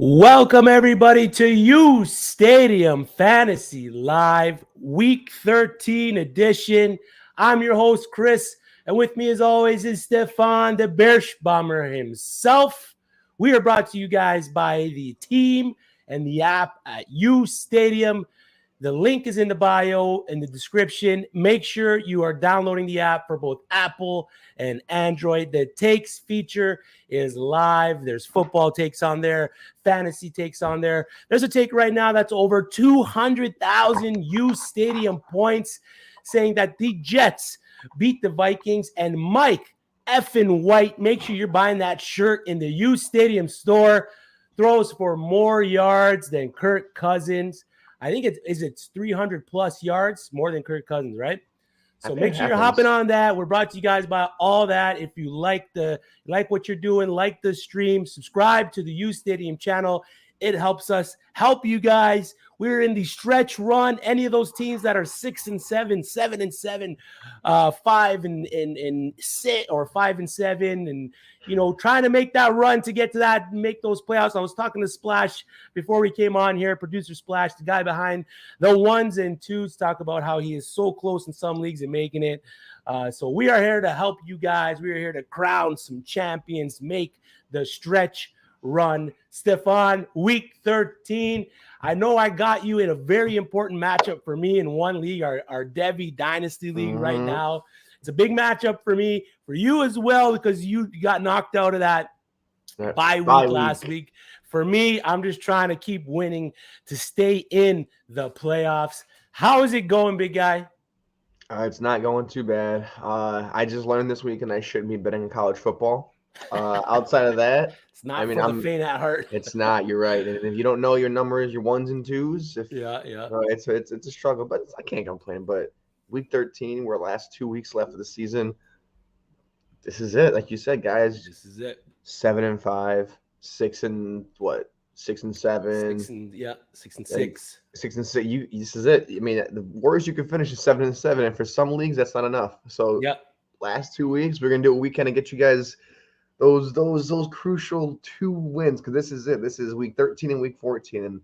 Welcome everybody to uSTADIUM Fantasy Live Week 13 edition. I'm your host Chris, and with me as always is Stefan, the Bears Bomber himself. We are brought to you guys by the team and the app at uSTADIUM. The link is in the bio and the description. Make sure you are downloading the app for both Apple and Android. The takes feature is live. There's football takes on there, fantasy takes on there. There's a take right now that's over 200,000 uSTADIUM points saying that the Jets beat the Vikings. And Mike effing White, make sure you're buying that shirt in the uSTADIUM store. Throws for more yards than Kirk Cousins. I think it's 300 plus yards more than Kirk Cousins, right? So make sure you're hopping on that. We're brought to you guys by all that. If you like what you're doing, like the stream, subscribe to the uSTADIUM channel. It helps us help you guys. We're in the stretch run. Any of those teams that are 6-7, 7-7, 5-6, or 5-7, and trying to make that run to get to that, make those playoffs. I was talking to Splash before we came on here, producer Splash, the guy behind the ones and twos, talk about how he is so close in some leagues and making it. So we are here to help you guys. We are here to crown some champions, make the stretch run. Stefan, week 13. I know I got you in a very important matchup for me in one league, our Devi Dynasty League right now. It's a big matchup for me, for you as well, because you got knocked out of that bye week last week. For me, I'm just trying to keep winning to stay in the playoffs. How is it going, big guy? It's not going too bad. I just learned this week, and I shouldn't be betting on college football. Outside of that, it's not for the faint at heart. It's not. You're right. And if you don't know your numbers, your ones and twos, it's a struggle. But I can't complain. But week 13, we're last 2 weeks left of the season. This is it. Like you said, guys. This is it. 7-5, 6-7, 6-6. 6-6. This is it. I mean, the worst you can finish is 7-7, and for some leagues, that's not enough. So, last 2 weeks, we're gonna do a weekend to get you guys those crucial 2 wins, because this is it. This is week 13 and week 14, and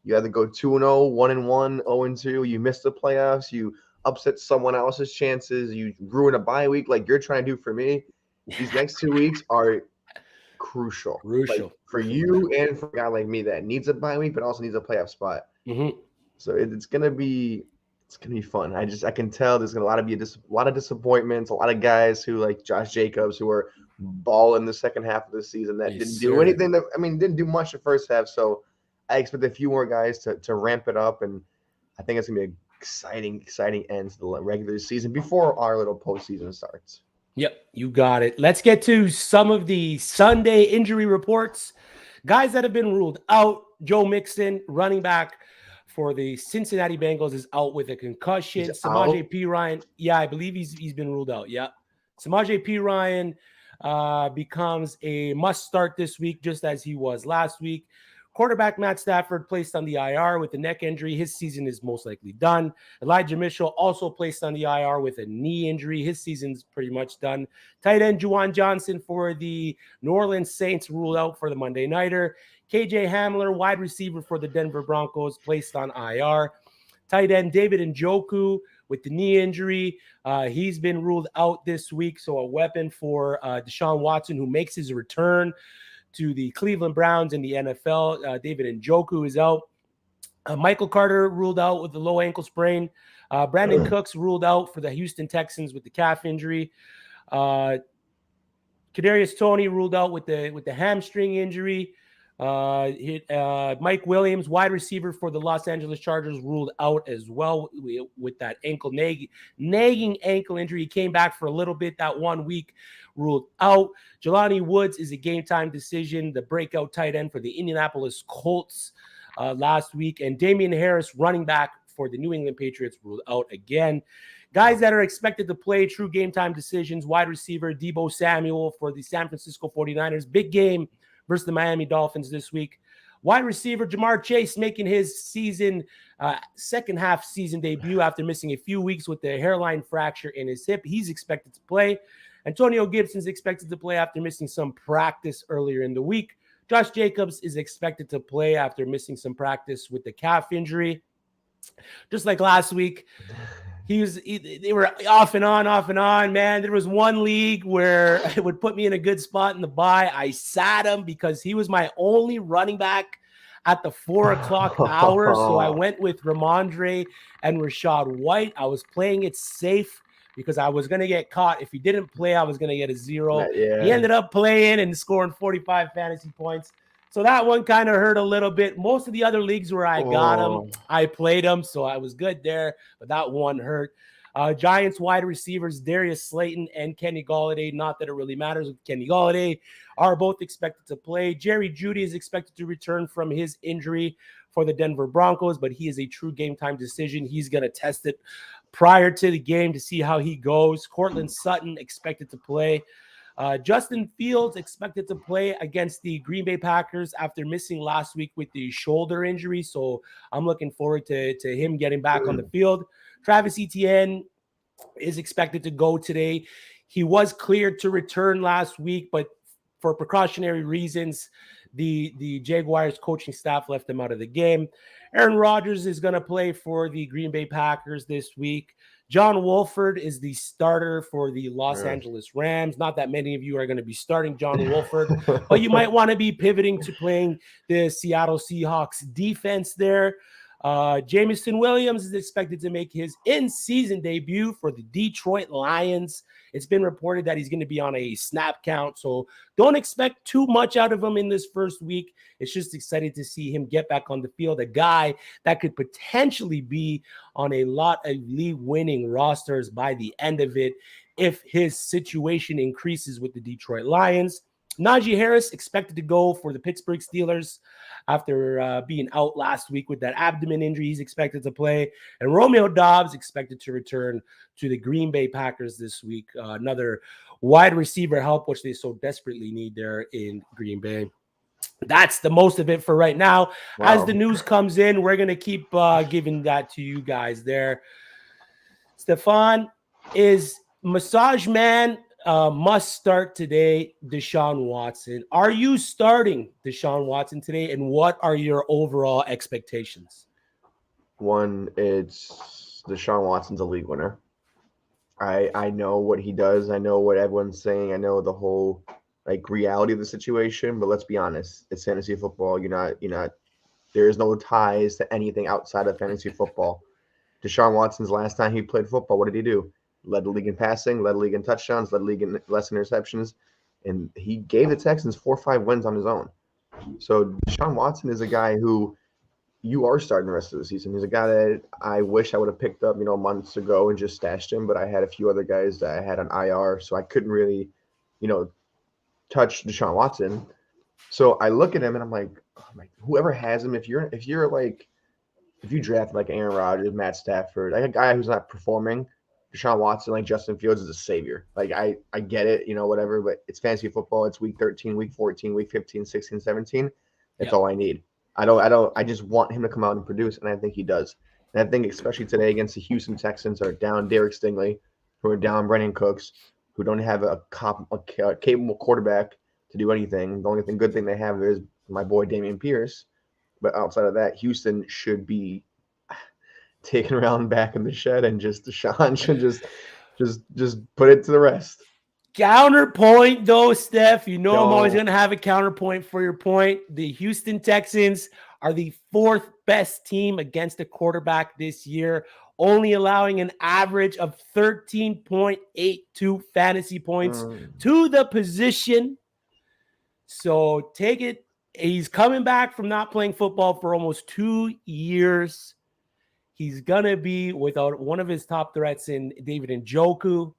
you either go 2-0, 1-1, 0-2. You miss the playoffs. You upset someone else's chances. You ruin a bye week, like you're trying to do for me. These next 2 weeks are crucial for you and for a guy like me that needs a bye week but also needs a playoff spot. So it's gonna be fun. I can tell there's gonna be a lot of disappointments. A lot of guys who, like Josh Jacobs, who are balling the second half of the season that didn't do anything. Didn't do much the first half. So I expect a few more guys to ramp it up, and I think it's gonna be an exciting end to the regular season before our little postseason starts. Yep, you got it. Let's get to some of the Sunday injury reports. Guys that have been ruled out. Joe Mixon, running back for the Cincinnati Bengals, is out with a concussion. Samaje Perine, I believe he's been ruled out. Yeah. Samaje Perine becomes a must start this week, just as he was last week. Quarterback Matt Stafford placed on the IR with a neck injury. His season is most likely done. Elijah Mitchell also placed on the IR with a knee injury. His season's pretty much done. Tight end Juwan Johnson for the New Orleans Saints ruled out for the Monday Nighter. KJ Hamler, wide receiver for the Denver Broncos, placed on IR. Tight end David Njoku with the knee injury. He's been ruled out this week. So a weapon for Deshaun Watson, who makes his return to the Cleveland Browns in the NFL. David Njoku is out. Michael Carter ruled out with the low ankle sprain. Brandon Cooks ruled out for the Houston Texans with the calf injury. Kadarius Toney ruled out with the hamstring injury. Mike Williams, wide receiver for the Los Angeles Chargers, ruled out as well with that nagging ankle injury. He came back for a little bit that 1 week, ruled out. Jelani Woods is a game-time decision, the breakout tight end for the Indianapolis Colts last week. And Damian Harris, running back for the New England Patriots, ruled out again. Guys that are expected to play true game-time decisions, wide receiver Deebo Samuel for the San Francisco 49ers. Big game versus the Miami Dolphins this week. Wide receiver Jamar Chase making his second half season debut after missing a few weeks with the hairline fracture in his hip. He's expected to play. Antonio Gibson's expected to play after missing some practice earlier in the week. Josh Jacobs is expected to play after missing some practice with the calf injury. Just like last week, they were off and on, man. There was one league where it would put me in a good spot in the bye. I sat him because he was my only running back at the 4:00 hour. So I went with Ramondre and Rashad White. I was playing it safe because I was going to get caught. If he didn't play, I was going to get a 0. Yeah. He ended up playing and scoring 45 fantasy points. So that one kind of hurt a little bit. Most of the other leagues where I got him, I played him, so I was good there. But that one hurt. Giants wide receivers Darius Slayton and Kenny Golladay, not that it really matters with Kenny Golladay, are both expected to play. Jerry Jeudy is expected to return from his injury for the Denver Broncos, but he is a true game time decision. He's going to test it prior to the game to see how he goes. Cortland Sutton expected to play. Justin Fields expected to play against the Green Bay Packers after missing last week with the shoulder injury. So I'm looking forward to him getting back on the field. Travis Etienne is expected to go today. He was cleared to return last week, but for precautionary reasons, the Jaguars coaching staff left him out of the game. Aaron Rodgers is going to play for the Green Bay Packers this week. John Wolford is the starter for the Los Angeles Rams. Not that many of you are going to be starting John Wolford, but you might want to be pivoting to playing the Seattle Seahawks defense there. Jameson Williams is expected to make his in-season debut for the Detroit Lions. It's been reported that he's going to be on a snap count, so don't expect too much out of him in this first week. It's just excited to see him get back on the field, a guy that could potentially be on a lot of league-winning rosters by the end of it if his situation increases with the Detroit Lions. Najee Harris expected to go for the Pittsburgh Steelers after being out last week with that abdomen injury. He's expected to play. And Romeo Doubs expected to return to the Green Bay Packers this week. Another wide receiver help, which they so desperately need there in Green Bay. That's the most of it for right now. Wow. As the news comes in, we're going to keep giving that to you guys there. Stefan, is Massage Man must start today Deshaun Watson? Are you starting Deshaun Watson today, and what are your overall expectations? One, it's Deshaun Watson's a league winner. I know what he does. I know what everyone's saying. I know the whole reality of the situation, but let's be honest. It's fantasy football. You're not there is no ties to anything outside of fantasy football. Deshaun Watson's last time he played football, what did he do? Led the league in passing, led the league in touchdowns, led the league in less interceptions, and he gave the Texans 4 or 5 wins on his own. So Deshaun Watson is a guy who you are starting the rest of the season. He's a guy that I wish I would have picked up, months ago and just stashed him, but I had a few other guys that I had on IR, so I couldn't really, touch Deshaun Watson. So I look at him and I'm like, whoever has him, if you draft Aaron Rodgers, Matt Stafford, a guy who's not performing, Deshaun Watson, Justin Fields is a savior. I get it, whatever, but it's fantasy football. It's week 13, week 14, week 15, 16, 17. That's all I need. I just want him to come out and produce, and I think he does. And I think especially today against the Houston Texans, are down Derek Stingley, who are down Brandon Cooks, who don't have a capable quarterback to do anything. The only good thing they have is my boy Dameon Pierce. But outside of that, Houston should be taken around back in the shed, and just Deshaun should just put it to the rest. Counterpoint though, Steph, I'm always going to have a counterpoint for your point. The Houston Texans are the 4th best team against a quarterback this year, only allowing an average of 13.82 fantasy points to the position. So take it. He's coming back from not playing football for almost 2 years. He's going to be without one of his top threats in David Njoku.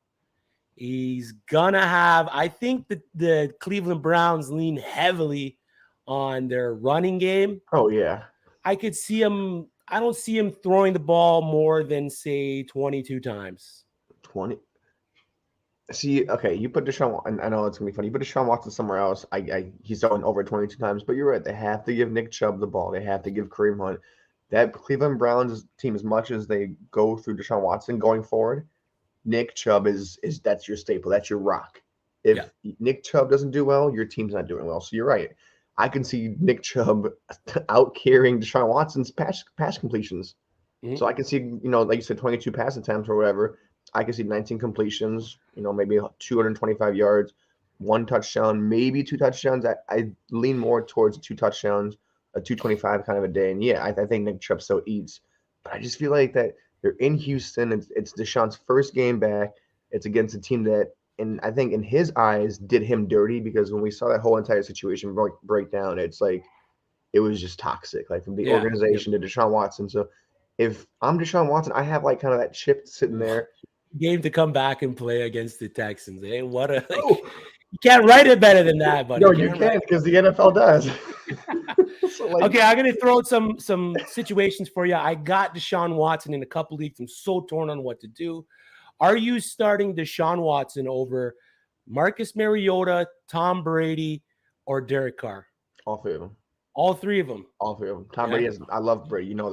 He's going to have, I think that the Cleveland Browns lean heavily on their running game. Oh, yeah. I could see him. I don't see him throwing the ball more than, say, 22 times. 20? See, okay, you put Deshaun, and I know it's going to be funny. You put Deshaun Watson somewhere else. He's throwing over 22 times, but you're right. They have to give Nick Chubb the ball. They have to give Kareem Hunt. That Cleveland Browns team, as much as they go through Deshaun Watson going forward, Nick Chubb is that's your staple. That's your rock. If Nick Chubb doesn't do well, your team's not doing well. So you're right. I can see Nick Chubb out carrying Deshaun Watson's pass completions. Mm-hmm. So I can see, like you said, 22 pass attempts or whatever. I can see 19 completions, maybe 225 yards, 1 touchdown, maybe 2 touchdowns. I lean more towards 2 touchdowns, a 225 kind of a day. And yeah, I think Nick Chubb still eats. But I just feel like that they're in Houston. It's Deshaun's first game back. It's against a team that, and I think in his eyes, did him dirty, because when we saw that whole entire situation break down, it's like it was just toxic, like from the organization to Deshaun Watson. So if I'm Deshaun Watson, I have like kind of that chip sitting there. Game to come back and play against the Texans. Eh? What a you can't write it better than that, buddy. No, you can't, because the NFL does. So okay, I'm gonna throw out some situations for you. I got Deshaun Watson in a couple leagues. I'm so torn on what to do. Are you starting Deshaun Watson over Marcus Mariota, Tom Brady, or Derek Carr? All three of them. All three of them. All three of them. Tom Brady I love Brady. You know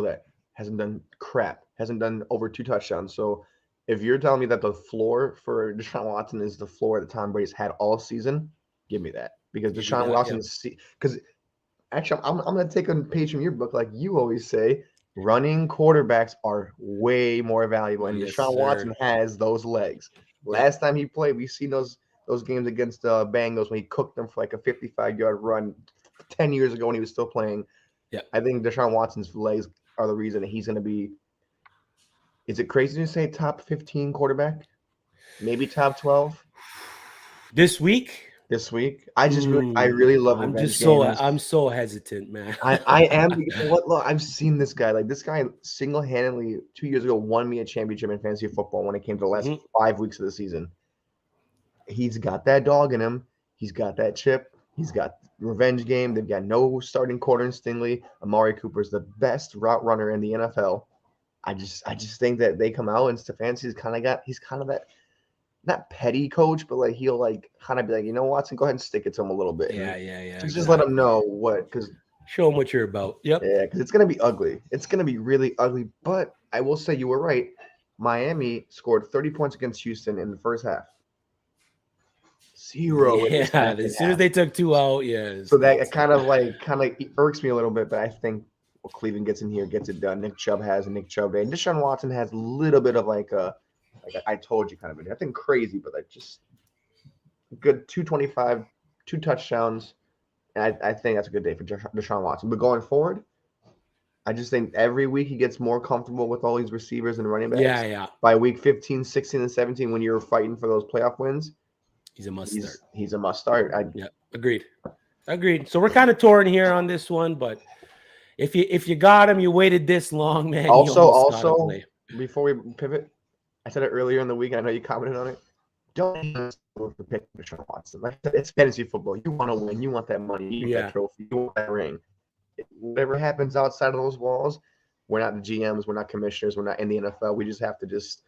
that. Hasn't done crap. Hasn't done over 2 touchdowns. So if you're telling me that the floor for Deshaun Watson is the floor that Tom Brady's had all season, give me that. Because Deshaun Watson because actually I'm going to take a page from your book, like you always say. Running quarterbacks are way more valuable, and Deshaun Watson has those legs. Last time he played, we've seen those games against the Bengals when he cooked them for like a 55-yard run 10 years ago when he was still playing. Yeah, I think Deshaun Watson's legs are the reason that he's going to be. Is it crazy to say top 15 quarterback? Maybe top 12 this week. I just really love him. I'm so hesitant, man. I am. Look, I've seen this guy. Like, this guy single-handedly 2 years ago won me a championship in fantasy football when it came to the last 5 weeks of the season. He's got that dog in him. He's got that chip. He's got revenge game. They've got no starting quarter in Stingley. Amari Cooper's the best route runner in the NFL. I just think that they come out and Stefanski's he's kind of that, not petty coach, but like he'll like kind of be like, Watson, go ahead and stick it to him a little bit. Yeah. Just let him know because show him what you're about. Yep. Yeah, because it's gonna be ugly. It's gonna be really ugly. But I will say you were right. Miami scored 30 points against Houston in the first half. 0. As soon as they took 2 out, So that kind of irks me a little bit, but I think Cleveland gets in here, gets it done. Nick Chubb has a Nick Chubb day. And Deshaun Watson has a little bit of like I told you kind of a day. Nothing crazy, but like just good 225, 2 touchdowns. And I think that's a good day for Deshaun Watson. But going forward, I just think every week he gets more comfortable with all these receivers and running backs. Yeah. By week 15, 16, and 17, when you're fighting for those playoff wins, he's a must start. He's a must start. Agreed. So we're kind of torn here on this one, but if you got him, you waited this long, man. Also, before we pivot, I said it earlier in the week. I know you commented on it. Don't pick Deshaun Watson. Like, it's fantasy football. You want to win. You want that money. You want that trophy. You want that ring. Whatever happens outside of those walls, we're not the GMs. We're not commissioners. We're not in the NFL. We just have to just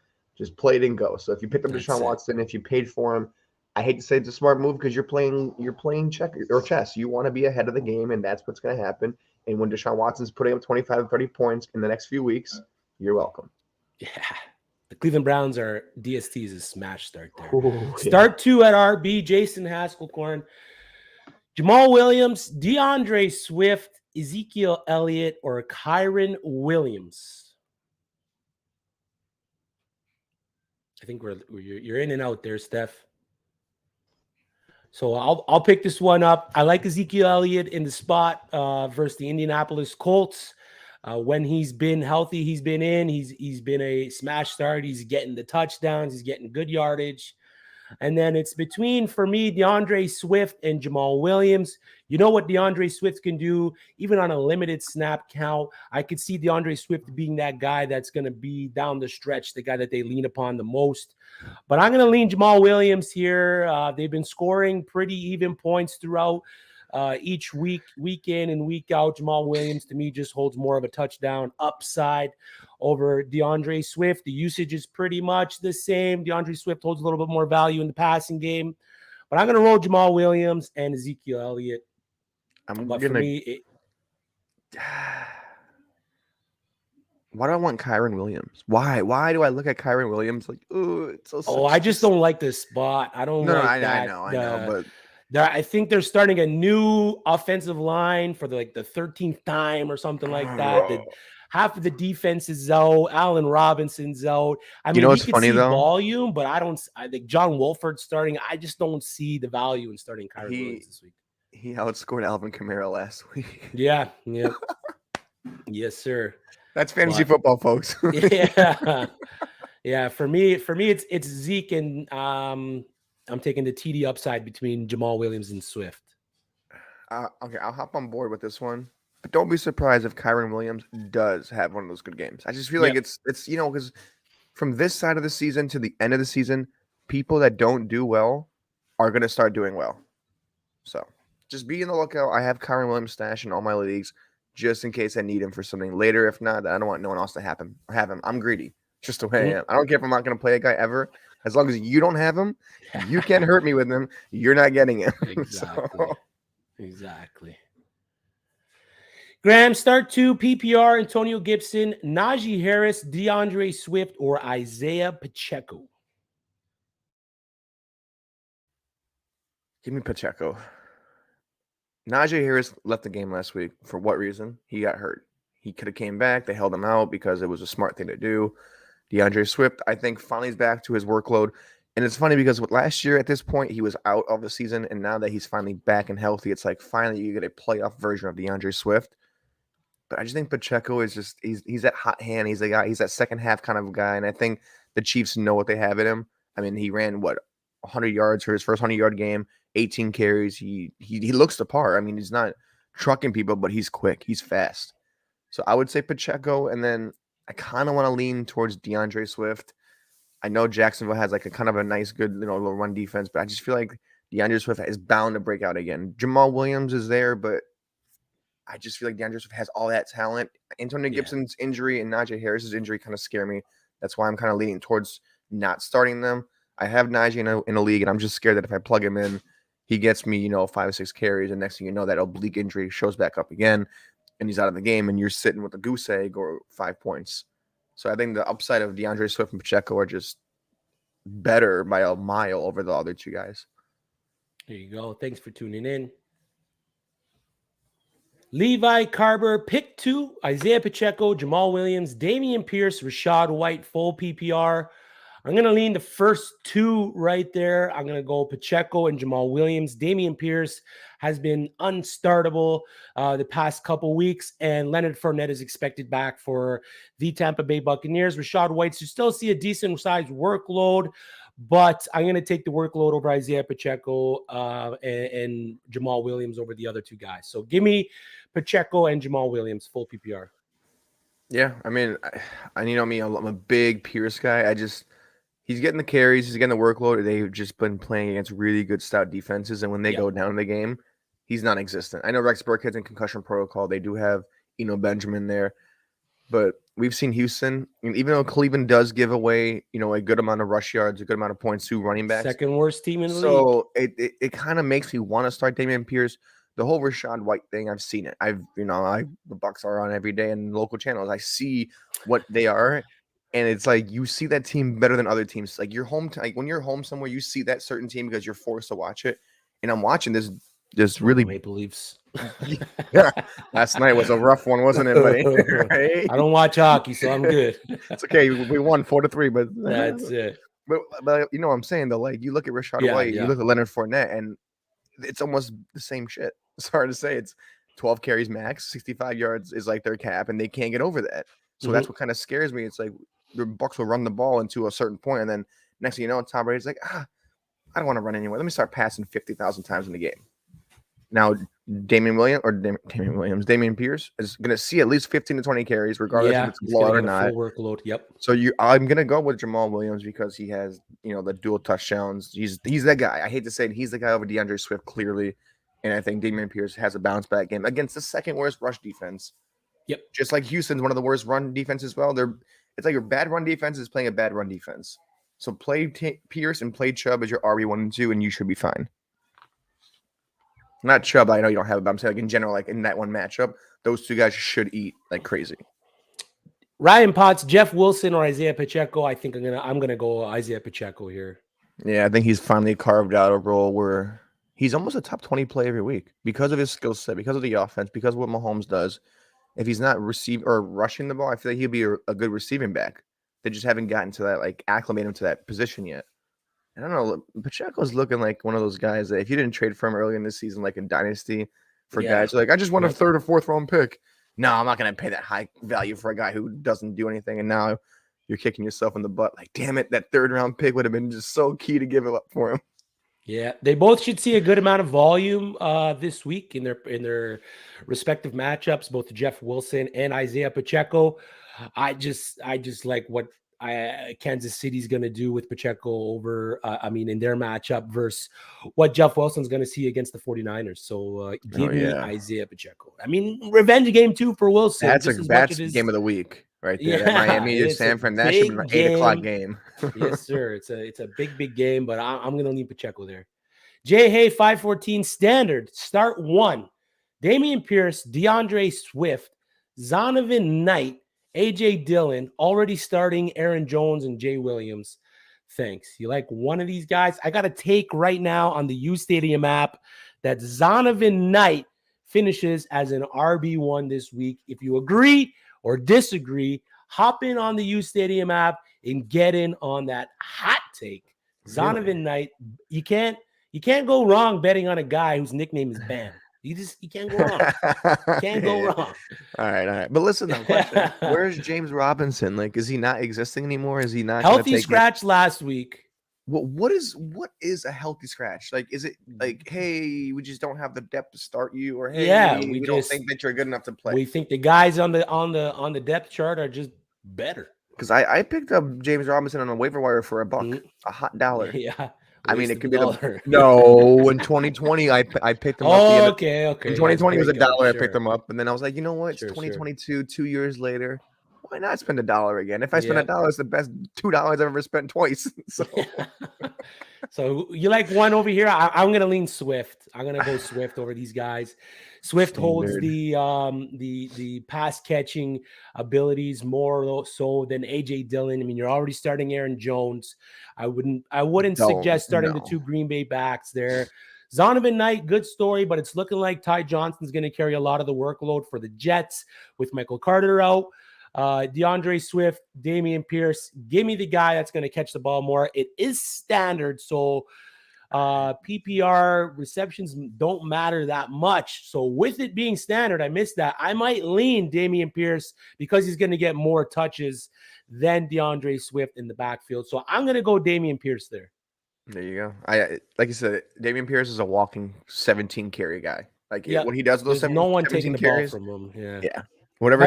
play it and go. So if you picked up Deshaun Watson, if you paid for him, I hate to say it's a smart move because you're playing checkers or chess. You want to be ahead of the game, and that's what's going to happen. And when Deshaun Watson's putting up 25 or 30 points in the next few weeks, you're welcome. Yeah. The Cleveland Browns are DST's a smash start there. Start 2 at RB, Jason Haskellcorn, Jamal Williams, DeAndre Swift, Ezekiel Elliott, or Kyren Williams. I think you're in and out there, Steph. So I'll pick this one up. I like Ezekiel Elliott in the spot versus the Indianapolis Colts. When he's been healthy, he's been in. He's been a smash start. He's getting the touchdowns. He's getting good yardage. And then it's between, for me, DeAndre Swift and Jamal Williams. You know what DeAndre Swift can do, even on a limited snap count. I could see DeAndre Swift being that guy that's going to be down the stretch, the guy that they lean upon the most. But I'm going to lean Jamal Williams here. They've been scoring pretty even points throughout each week in and week out. Jamal Williams, to me, just holds more of a touchdown upside over DeAndre Swift. The usage is pretty much the same. DeAndre Swift holds a little bit more value in the passing game. But I'm going to roll Jamal Williams and Ezekiel Elliott. Why do I want Kyren Williams? Why do I look at Kyren Williams like, oh, it's so? I just don't like this spot. I don't. I know, but I think they're starting a new offensive line for the 13th time or something like that. Half of the defense is out. Allen Robinson's out. I mean, we what's could funny see though? volume, but I think John Wolford starting. I just don't see the value in starting Kyren Williams this week. He outscored Alvin Kamara last week. Yeah. Yes, sir. That's fantasy football, folks. Yeah. Yeah. For me, it's Zeke, and I'm taking the TD upside between Jamal Williams and Swift. Okay, I'll hop on board with this one. But don't be surprised if Kyren Williams does have one of those good games. I just feel like it's because from this side of the season to the end of the season, people that don't do well are going to start doing well. So just be in the lookout. I have Kyren Williams stashed in all my leagues just in case I need him for something later. If not, I don't want no one else to have him. I'm greedy. Just the way I am. I don't care if I'm not going to play a guy ever. As long as you don't have him, you can't hurt me with him. You're not getting him. Exactly. Exactly. Graham, start 2, PPR, Antonio Gibson, Najee Harris, DeAndre Swift, or Isaiah Pacheco. Give me Pacheco. Najee Harris left the game last week. For what reason? He got hurt. He could have came back. They held him out because it was a smart thing to do. DeAndre Swift, I think, finally is back to his workload. And it's funny because last year at this point, he was out of the season. And now that he's finally back and healthy, it's like finally you get a playoff version of DeAndre Swift. But I just think Pacheco is just he's that hot hand. He's a guy. He's that second half kind of guy. And I think the Chiefs know what they have in him. I mean, he ran 100 yards for his first 100-yard game, 18 carries. He looks the part. I mean, he's not trucking people, but he's quick. He's fast. So I would say Pacheco, and then I kind of want to lean towards DeAndre Swift. I know Jacksonville has like a kind of a nice, good, little run defense, but I just feel like DeAndre Swift is bound to break out again. Jamal Williams is there, but I just feel like DeAndre Swift has all that talent. Antonio Gibson's injury and Najee Harris's injury kind of scare me. That's why I'm kind of leaning towards not starting them. I have Najee in a league, and I'm just scared that if I plug him in, he gets me, 5 or 6 carries, and next thing you know, that oblique injury shows back up again, and he's out of the game, and you're sitting with a goose egg or 5 points. So I think the upside of DeAndre Swift and Pacheco are just better by a mile over the other two guys. There you go. Thanks for tuning in. Levi Carber, pick 2, Isaiah Pacheco, Jamal Williams, Damian Pierce, Rashad White, full PPR. I'm going to lean the first 2 right there. I'm going to go Pacheco and Jamal Williams. Damian Pierce has been unstartable the past couple weeks, and Leonard Fournette is expected back for the Tampa Bay Buccaneers. Rashad White, you still see a decent-sized workload, but I'm going to take the workload over Isaiah Pacheco and Jamal Williams over the other 2 guys. So give me Pacheco and Jamal Williams, full PPR. Yeah, I mean, I'm a big Pierce guy. He's getting the carries. He's getting the workload. They've just been playing against really good stout defenses, and when they go down in the game, he's non-existent. I know Rex Burkhead's in concussion protocol. They do have Benjamin there, but we've seen Houston, and even though Cleveland does give away, a good amount of rush yards, a good amount of points to running backs, second worst team in the league. So it kind of makes me want to start Damian Pierce. The whole Rashad White thing, I've seen it. The Bucs are on every day in local channels. I see what they are. And it's like you see that team better than other teams. Like when you're home somewhere, you see that certain team because you're forced to watch it. And I'm watching this really Maple Leafs. Yeah, last night was a rough one, wasn't it, buddy? Right? I don't watch hockey, so I'm good. It's okay. We won 4-3, but that's it. But what I'm saying though, like you look at Rashad White, you look at Leonard Fournette, and it's almost the same shit. It's hard to say. It's 12 carries max, 65 yards is like their cap, and they can't get over that. So that's what kind of scares me. It's like the Bucs will run the ball into a certain point, and then next thing you know, Tom Brady's like, I don't want to run anymore. Let me start passing 50,000 times in the game. Now, Damian Pierce is going to see at least 15 to 20 carries, regardless if it's a blowout or not. Full workload. Yep. So I'm going to go with Jamal Williams because he has, the dual touchdowns. He's that guy. I hate to say it, he's the guy over DeAndre Swift clearly, and I think Damian Pierce has a bounce back game against the second worst rush defense. Yep. Just like Houston's one of the worst run defenses. Well, it's like your bad run defense is playing a bad run defense. So play Pierce and play Chubb as your RB1 and 2, and you should be fine. Not Chubb, I know you don't have it, but I'm saying like in general, like in that one matchup, those two guys should eat like crazy. Ryan Potts, Jeff Wilson, or Isaiah Pacheco. I think I'm gonna go Isaiah Pacheco here. Yeah, I think he's finally carved out a role where he's almost a top 20 play every week because of his skill set, because of the offense, because of what Mahomes does. If he's not receiving or rushing the ball, I feel like he'll be a good receiving back. They just haven't gotten to that, like acclimate him to that position yet. I don't know. Pacheco's looking like one of those guys that if you didn't trade for him early in the season, like in Dynasty, for guys like, I just want a third or fourth round pick. No, I'm not going to pay that high value for a guy who doesn't do anything. And now you're kicking yourself in the butt. Like, damn it, that third round pick would have been just so key to give it up for him. Yeah, they both should see a good amount of volume this week in their respective matchups. Both Jeff Wilson and Isaiah Pacheco. I just like what Kansas City's going to do with Pacheco over. In their matchup versus what Jeff Wilson's going to see against the 49ers. So give me Isaiah Pacheco. I mean, revenge game too for Wilson. That's game of the week. Right there, yeah, Miami or San Fran. That should be an 8 o'clock game. Yes, sir. It's a big game, but I'm going to leave Pacheco there. Jay Hay 514 standard start 1. Dameon Pierce, DeAndre Swift, Zonovan Knight, AJ Dillon. Already starting Aaron Jones and Jay Williams. Thanks. You like one of these guys? I got a take right now on the uSTADIUM app that Zonovan Knight finishes as an RB1 this week. If you agree or disagree, hop in on the uSTADIUM app and get in on that hot take. Zonovan Knight, you can't go wrong betting on a guy whose nickname is Bam. You can't go wrong. Can't go wrong. All right. But listen, though, question. Where's James Robinson? Like, is he not existing anymore? Is he not healthy scratch last week? What is a healthy scratch? Like, is it like, hey, we just don't have the depth to start you, or hey, we don't think that you're good enough to play? We think the guys on the depth chart are just better. Because I picked up James Robinson on a waiver wire for $1, a hot dollar. Yeah. I mean, it could be no. In 2020, I picked him up. Okay. In 2020, it was $1. Sure. I picked them up, and then I was like, you know what? It's 2022. 2 years later, why not spend $1 again? If I spend $1, it's the best $2 I've ever spent twice. So you like one over here? I'm gonna lean Swift. I'm gonna go Swift over these guys. Swift holds the pass catching abilities more so than AJ Dillon. I mean, you're already starting Aaron Jones. I wouldn't suggest starting the 2 Green Bay backs there. Zonovan Knight, good story, but it's looking like Ty Johnson's going to carry a lot of the workload for the Jets with Michael Carter out. DeAndre Swift, Dameon Pierce, give me the guy that's going to catch the ball more. It is standard, so PPR receptions don't matter that much. So with it being standard, I missed that. I might lean Dameon Pierce because he's going to get more touches than DeAndre Swift in the backfield. So I'm going to go Dameon Pierce there. There you go. Like you said, Dameon Pierce is a walking 17 carry guy. Like when he does those 17 taking the carries, ball from him. Yeah. Whatever.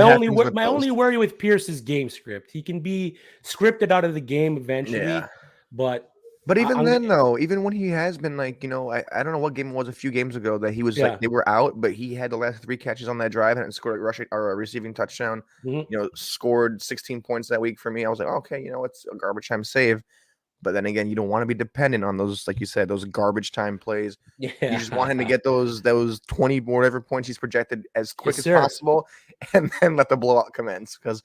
My only worry with Pierce is game script. He can be scripted out of the game eventually, but even though, even when he has been like, I don't know what game it was a few games ago that he was like they were out, but he had the last 3 catches on that drive and scored a rushing or a receiving touchdown. Scored 16 points that week for me. I was like, okay, it's a garbage time save. But then again, you don't want to be dependent on those, like you said, those garbage time plays. Yeah. You just want him to get those 20 whatever points he's projected as quick as possible, and then let the blowout commence. Because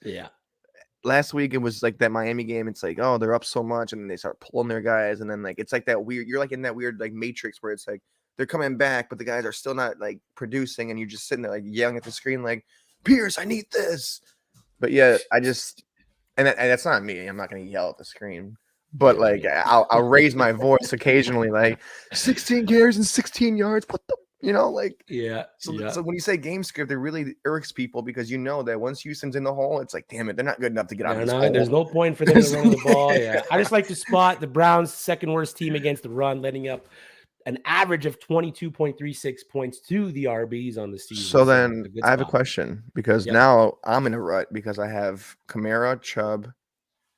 last week it was like that Miami game. It's like, oh, they're up so much, and then they start pulling their guys, and then like it's like that weird. You're like in that weird like matrix where it's like they're coming back, but the guys are still not like producing, and you're just sitting there like yelling at the screen like, Pierce, I need this. But yeah, I just and that's not me. I'm not going to yell at the screen. But like I'll raise my voice occasionally, like 16 carries and 16 yards. What the, So when you say game script, it really irks people because that once Houston's in the hole, it's like, damn it, they're not good enough to get out of this hole. There's no point for them to run the ball. Yeah, I just like to spot the Browns' second worst team against the run, letting up an average of 22.36 points to the RBs on the season. So then I have a question because now I'm in a rut because I have Kamara, Chubb,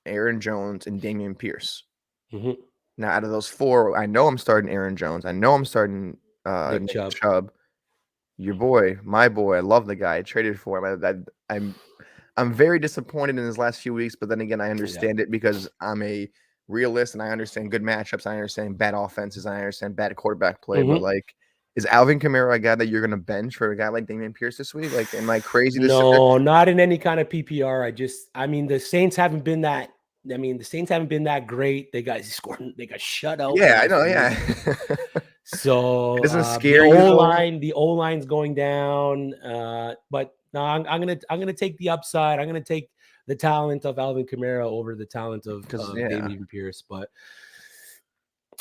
Aaron Jones, and Dameon Pierce. Mm-hmm. Now, out of those 4, I know I'm starting Aaron Jones. I know I'm starting Nick Chubb. Your boy, my boy. I love the guy. I traded for him. I'm very disappointed in his last few weeks, but then again, I understand it because I'm a realist and I understand good matchups. I understand bad offenses. I understand bad quarterback play. Mm-hmm. But like, is Alvin Kamara a guy that you're going to bench for a guy like Dameon Pierce this week? Like, am I crazy? No, not in any kind of PPR. The Saints haven't been that. The Saints haven't been that great. They got shut out. Yeah, I know. Yeah. So it doesn't scare you. The O line's going down. But no, I'm gonna take the upside. I'm gonna take the talent of Alvin Kamara over the talent of Dameon Pierce. But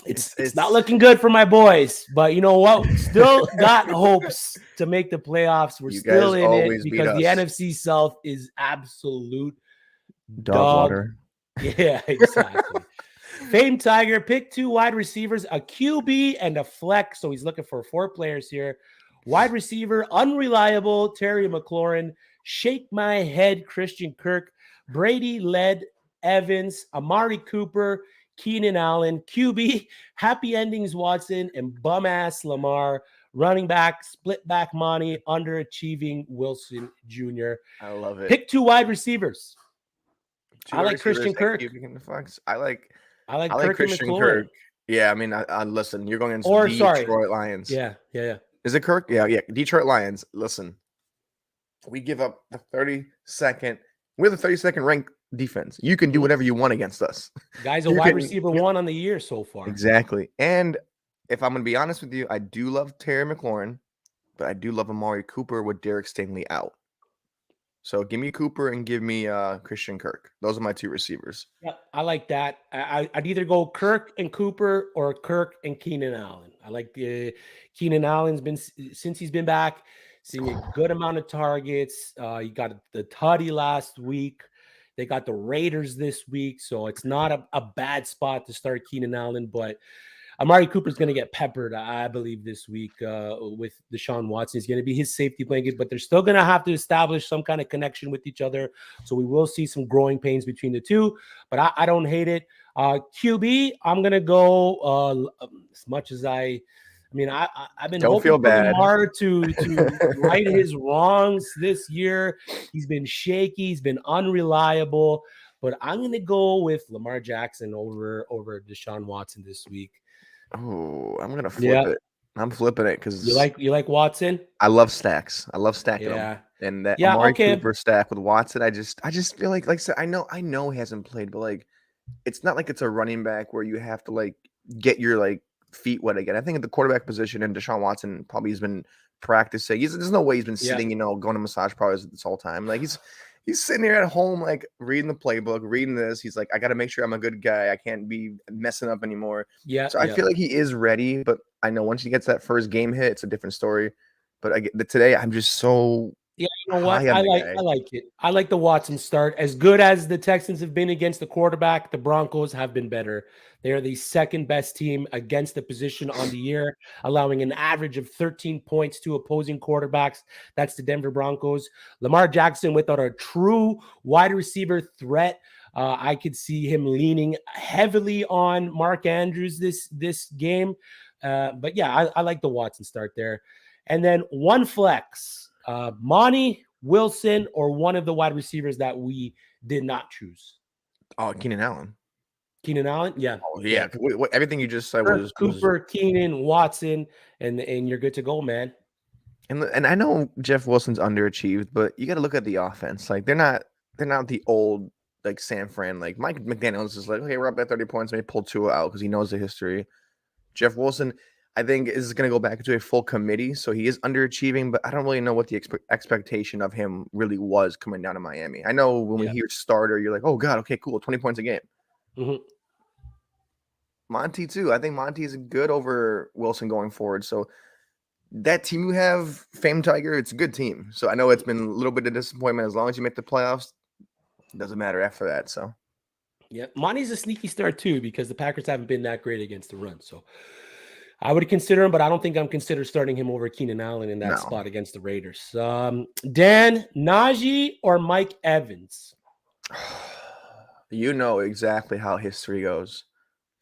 it's not looking good for my boys. But you know what? Still got hopes to make the playoffs. We're still in it because the NFC South is absolute dog water. Yeah, exactly. Famed Tiger, pick 2 wide receivers, a QB and a flex. So he's looking for 4 players here. Wide receiver, unreliable, Terry McLaurin. Shake my head, Christian Kirk. Brady led Evans, Amari Cooper, Keenan Allen. QB, happy endings Watson, and bum ass Lamar. Running back, split back Monty, underachieving Wilson Jr. I love it. Pick 2 wide receivers. I like Christian Kirk. I like Christian Kirk. Yeah, I mean, listen, you're going into Detroit Lions. Yeah. Is it Kirk? Yeah. Detroit Lions. Listen, we give up the 32nd. We're the 32nd ranked defense. You can do whatever you want against us. Guys, a wide receiver 1 on the year so far. Exactly. And if I'm going to be honest with you, I do love Terry McLaurin, but I do love Amari Cooper with Derek Stingley out. So give me Cooper and give me Christian Kirk. Those are my 2 receivers. Yeah, I like that. I'd either go Kirk and Cooper or Kirk and Keenan Allen. I like Keenan Allen's been, since he's been back, seeing a good amount of targets. You got the Tutty last week. They got the Raiders this week. So it's not a bad spot to start Keenan Allen, but Amari Cooper's going to get peppered, I believe, this week with Deshaun Watson. He's going to be his safety blanket, but they're still going to have to establish some kind of connection with each other. So we will see some growing pains between the two, but I don't hate it. QB, I'm going to go as much as I've been hoping for Lamar to right his wrongs this year. He's been shaky. He's been unreliable, but I'm going to go with Lamar Jackson over Deshaun Watson this week. Oh, I'm gonna flip it. I'm flipping it because you like Watson. I love stacks. I love stacking them, and that Amari Cooper stack with Watson. I just feel like I said, I know he hasn't played, but like it's not like it's a running back where you have to like get your like feet wet again. I think at the quarterback position, and Deshaun Watson probably has been practicing. There's no way he's been sitting, going to massage parlors this whole time. Like he's sitting here at home, like reading the playbook, reading this. He's like, I got to make sure I'm a good guy. I can't be messing up anymore. Yeah. So I feel like he is ready, but I know once he gets that first game hit, it's a different story. But today, I'm just so. Yeah, you know what? I like it. I like the Watson start. As good as the Texans have been against the quarterback, the Broncos have been better. They are the second best team against the position on the year, allowing an average of 13 points to opposing quarterbacks. That's the Denver Broncos. Lamar Jackson without a true wide receiver threat. I could see him leaning heavily on Mark Andrews this game. But yeah, I like the Watson start there. And then one flex. Monty, Wilson, or one of the wide receivers that we did not choose. Oh, Keenan Allen. Keenan Allen? Yeah. Oh, yeah. Everything you just said was Cooper, Keenan, Watson, and you're good to go, man. And I know Jeff Wilson's underachieved, but you got to look at the offense. Like they're not the old like San Fran. Like Mike McDaniels is like, okay, we're up by 30 points. Maybe pull Tua out because he knows the history. Jeff Wilson, I think, is going to go back into a full committee. So he is underachieving, but I don't really know what the expectation of him really was coming down to Miami. I know when we hear starter, you're like, oh, God, okay, cool, 20 points a game. Mm-hmm. Monty, too. I think Monty is good over Wilson going forward. So that team you have, Famed Tiger, it's a good team. So I know it's been a little bit of disappointment. As long as you make the playoffs, it doesn't matter after that. So, yeah, Monty's a sneaky start, too, because the Packers haven't been that great against the run. So I would consider him, but I don't think I'm considered starting him over Keenan Allen in that spot against the Raiders. Dan, Najee, or Mike Evans? You know exactly how history goes.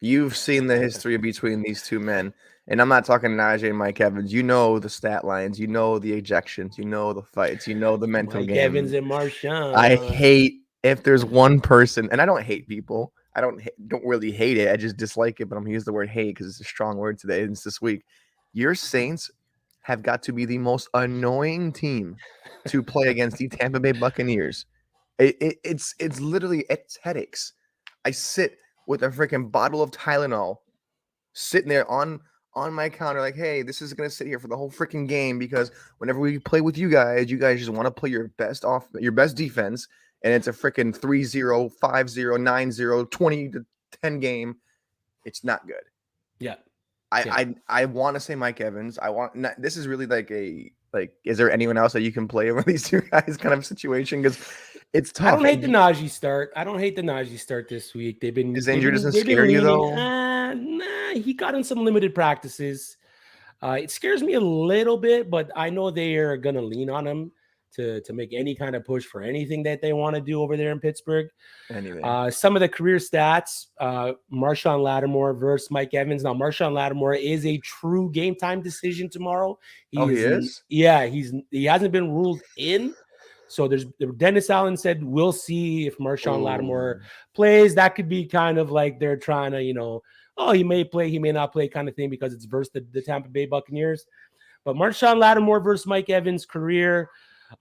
You've seen the history between these two men. And I'm not talking Najee and Mike Evans. You know the stat lines. You know the ejections. You know the fights. You know the mental game. Mike Evans and Marshawn. I hate if there's one person, and I don't hate people. I don't really hate it. I just dislike it, but I'm going to use the word hate because it's a strong word today. It's this week. Your Saints have got to be the most annoying team to play against the Tampa Bay Buccaneers. It's literally, it's headaches. I sit with a freaking bottle of Tylenol sitting there on on my counter like, hey, this is going to sit here for the whole freaking game because whenever we play with you guys just want to play your best defense, and it's a freaking 3-0, 5-0, 9-0, 20-10 game. It's not good. Yeah. I want to say Mike Evans. This is really like is there anyone else that you can play over these two guys kind of situation? Because it's tough. I don't hate the Najee start this week. His injury doesn't scare you though. Nah, he got in some limited practices. It scares me a little bit, but I know they are gonna lean on him to make any kind of push for anything that they want to do over there in Pittsburgh. Some of the career stats, Marshawn Lattimore versus Mike Evans. Now, Marshawn Lattimore is a true game time decision tomorrow. He is? Yeah, he hasn't been ruled in. So Dennis Allen said, we'll see if Marshawn Lattimore plays. That could be kind of like they're trying to, he may play, he may not play kind of thing because it's versus the Tampa Bay Buccaneers. But Marshawn Lattimore versus Mike Evans career,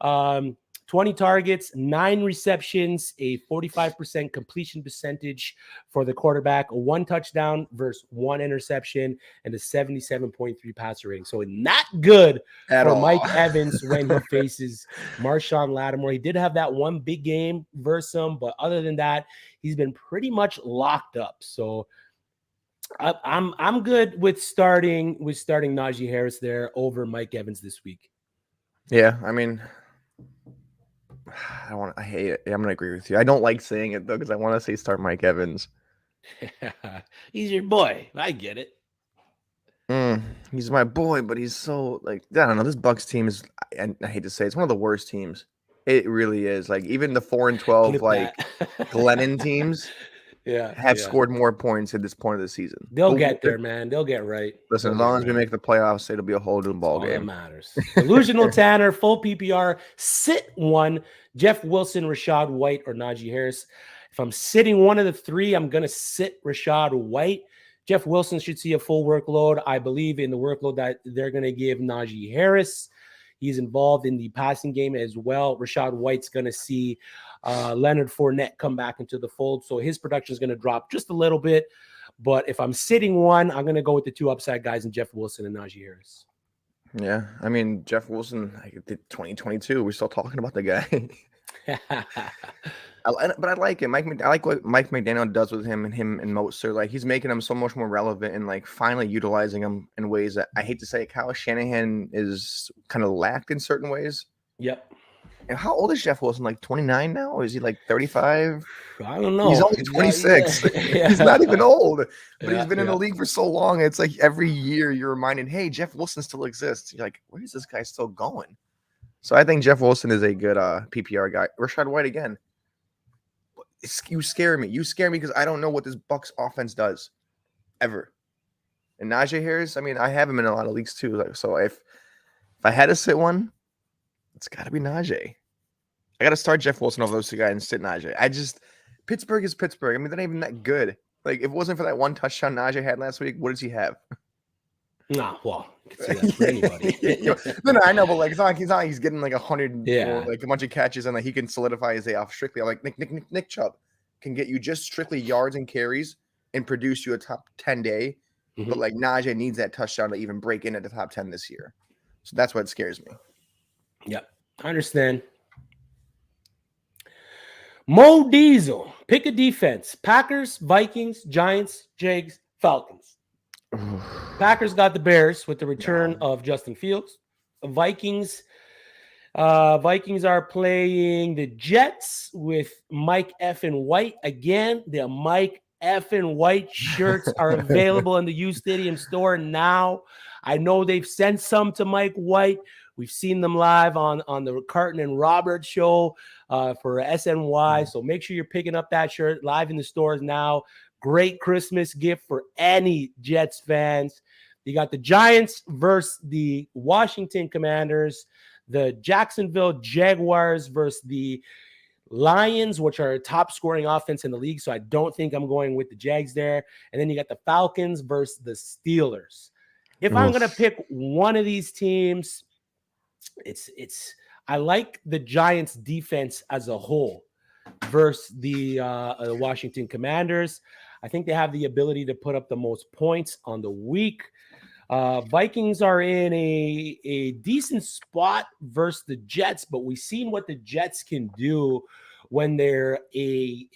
20 targets, 9 receptions, a 45% completion percentage for the quarterback, 1 touchdown versus 1 interception, and a 77.3 passer rating. So not good for Mike Evans when he faces Marshawn Lattimore. He did have that one big game versus him, but other than that, he's been pretty much locked up. So I'm good with starting Najee Harris there over Mike Evans this week. Yeah, I mean, I hate it. I'm gonna agree with you. I don't like saying it though because I want to say start Mike Evans. He's your boy. I get it. He's my boy, but he's so I don't know. This Bucs team is. I hate to say it's one of the worst teams. It really is. Like even the 4-12 Glennon teams. Have scored more points at this point of the season. They'll get there, man. They'll get right. Listen, as long as we make the playoffs, it'll be a whole new ball game. That matters. Delusional Tanner, full PPR, sit 1, Jeff Wilson, Rachaad White, or Najee Harris. If I'm sitting one of the 3, I'm going to sit Rachaad White. Jeff Wilson should see a full workload. I believe in the workload that they're going to give Najee Harris. He's involved in the passing game as well. Rachaad White's going to see Leonard Fournette come back into the fold. So his production is going to drop just a little bit. But if I'm sitting one, I'm going to go with the 2 upside guys in Jeff Wilson and Najee Harris. Yeah. I mean, Jeff Wilson, did 2022. We're still talking about the guy. But I like him. I like what Mike McDaniel does with him and Mostert. He's making him so much more relevant and finally utilizing him in ways that I hate to say Kyle Shanahan is kind of lacked in certain ways. Yep. And how old is Jeff Wilson? 29 now? Or is he 35? I don't know. He's only 26. He's not even old. But he's been in the league for so long. It's every year you're reminded, hey, Jeff Wilson still exists. You're like, where is this guy still going? So I think Jeff Wilson is a good PPR guy. Rachaad White again. You scare me. You scare me because I don't know what this Bucs offense does ever. And Najee Harris, I mean, I have him in a lot of leagues too. So if I had to sit one, it's got to be Najee. I got to start Jeff Wilson over those 2 guys and sit Najee. Pittsburgh is Pittsburgh. I mean, they're not even that good. If it wasn't for that 1 touchdown Najee had last week, what does he have? Nah, well, you can say that for anybody. No, I know, but it's not like he's getting 100, or, a bunch of catches, and he can solidify his day off strictly. Nick Chubb can get you just strictly yards and carries and produce you a top 10 day. Mm-hmm. But Najee needs that touchdown to even break into the top 10 this year. So that's what scares me. Yep, I understand. Mo Diesel, pick a defense: Packers, Vikings, Giants, Jags, Falcons. Packers got the Bears with the return of Justin Fields. Vikings are playing the Jets with Mike effing White again. The Mike effing White shirts are available in the uSTADIUM store now. I know they've sent some to Mike White. We've seen them live on the Carton and Roberts show for SNY. So make sure you're picking up that shirt live in the stores now. Great Christmas gift for any Jets fans. You got the Giants versus the Washington Commanders, the Jacksonville Jaguars versus the Lions, which are a top scoring offense in the league. So I don't think I'm going with the Jags there. And then you got the Falcons versus the Steelers. If I'm going to pick one of these teams, I like the Giants defense as a whole versus the Washington Commanders. I think they have the ability to put up the most points on the week. Vikings are in a decent spot versus the Jets, but we've seen what the Jets can do when they're a